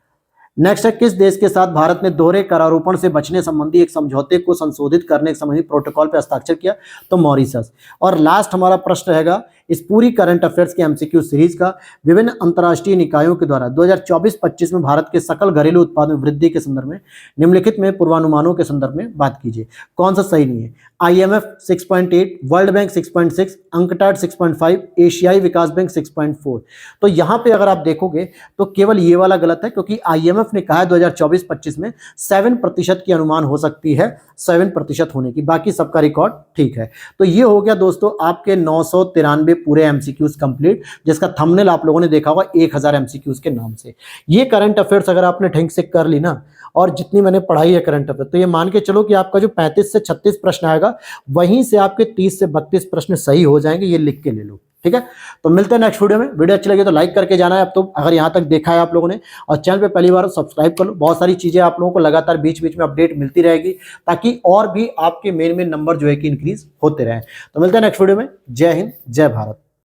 नेक्स्ट है, किस देश के साथ भारत ने दोहरे करारोपण से बचने संबंधी एक समझौते को संशोधित करने संबंधी प्रोटोकॉल पर हस्ताक्षर किया? तो मॉरिशस। और लास्ट हमारा प्रश्न रहेगा इस पूरी करंट अफेयर्स के एमसीक्यू सीरीज का, विभिन्न अंतर्राष्ट्रीय निकायों के द्वारा 2024-25 में भारत के सकल घरेलू उत्पाद में वृद्धि के संदर्भ में निम्नलिखित में पूर्वानुमानों के संदर्भ में बात कीजिए। कौन सा सही नहीं है? IMF 6.8, वर्ल्ड बैंक 6.6, अंकटाड 6.5, एशियाई विकास बैंक 6.4। तो यहाँ पे अगर आप देखोगे तो केवल ये वाला गलत है, क्योंकि IMF ने कहा है 2024-25 में 7% की अनुमान हो सकती है, 7% होने की, बाकी सबका रिकॉर्ड ठीक है। तो ये हो गया दोस्तों आपके 993 पूरे एमसीक्यूज कंप्लीट, जिसका थंबनेल आप लोगों ने देखा होगा 1000 एमसीक्यूज के नाम से। ये करंट अफेयर्स अगर आपने ढंग से कर ली ना, और जितनी मैंने पढ़ाई है करंट अफेयर, तो ये मान के चलो कि आपका जो 35 से 36 प्रश्न आएगा वहीं से आपके 30 से 32 प्रश्न सही हो जाएंगे। ये लिख के ले लो, ठीक है। तो मिलते हैं नेक्स्ट वीडियो में। वीडियो अच्छी लगी तो लाइक करके जाना है। अब तो अगर यहाँ तक देखा है आप लोगों ने और चैनल पे पहली बार सब्सक्राइब कर लो। बहुत सारी चीजें आप लोगों को लगातार बीच बीच में अपडेट मिलती रहेगी, ताकि और भी आपके मेन नंबर जो है कि इंक्रीज होते रहे। तो मिलते हैं नेक्स्ट वीडियो में। जय हिंद, जय भारत।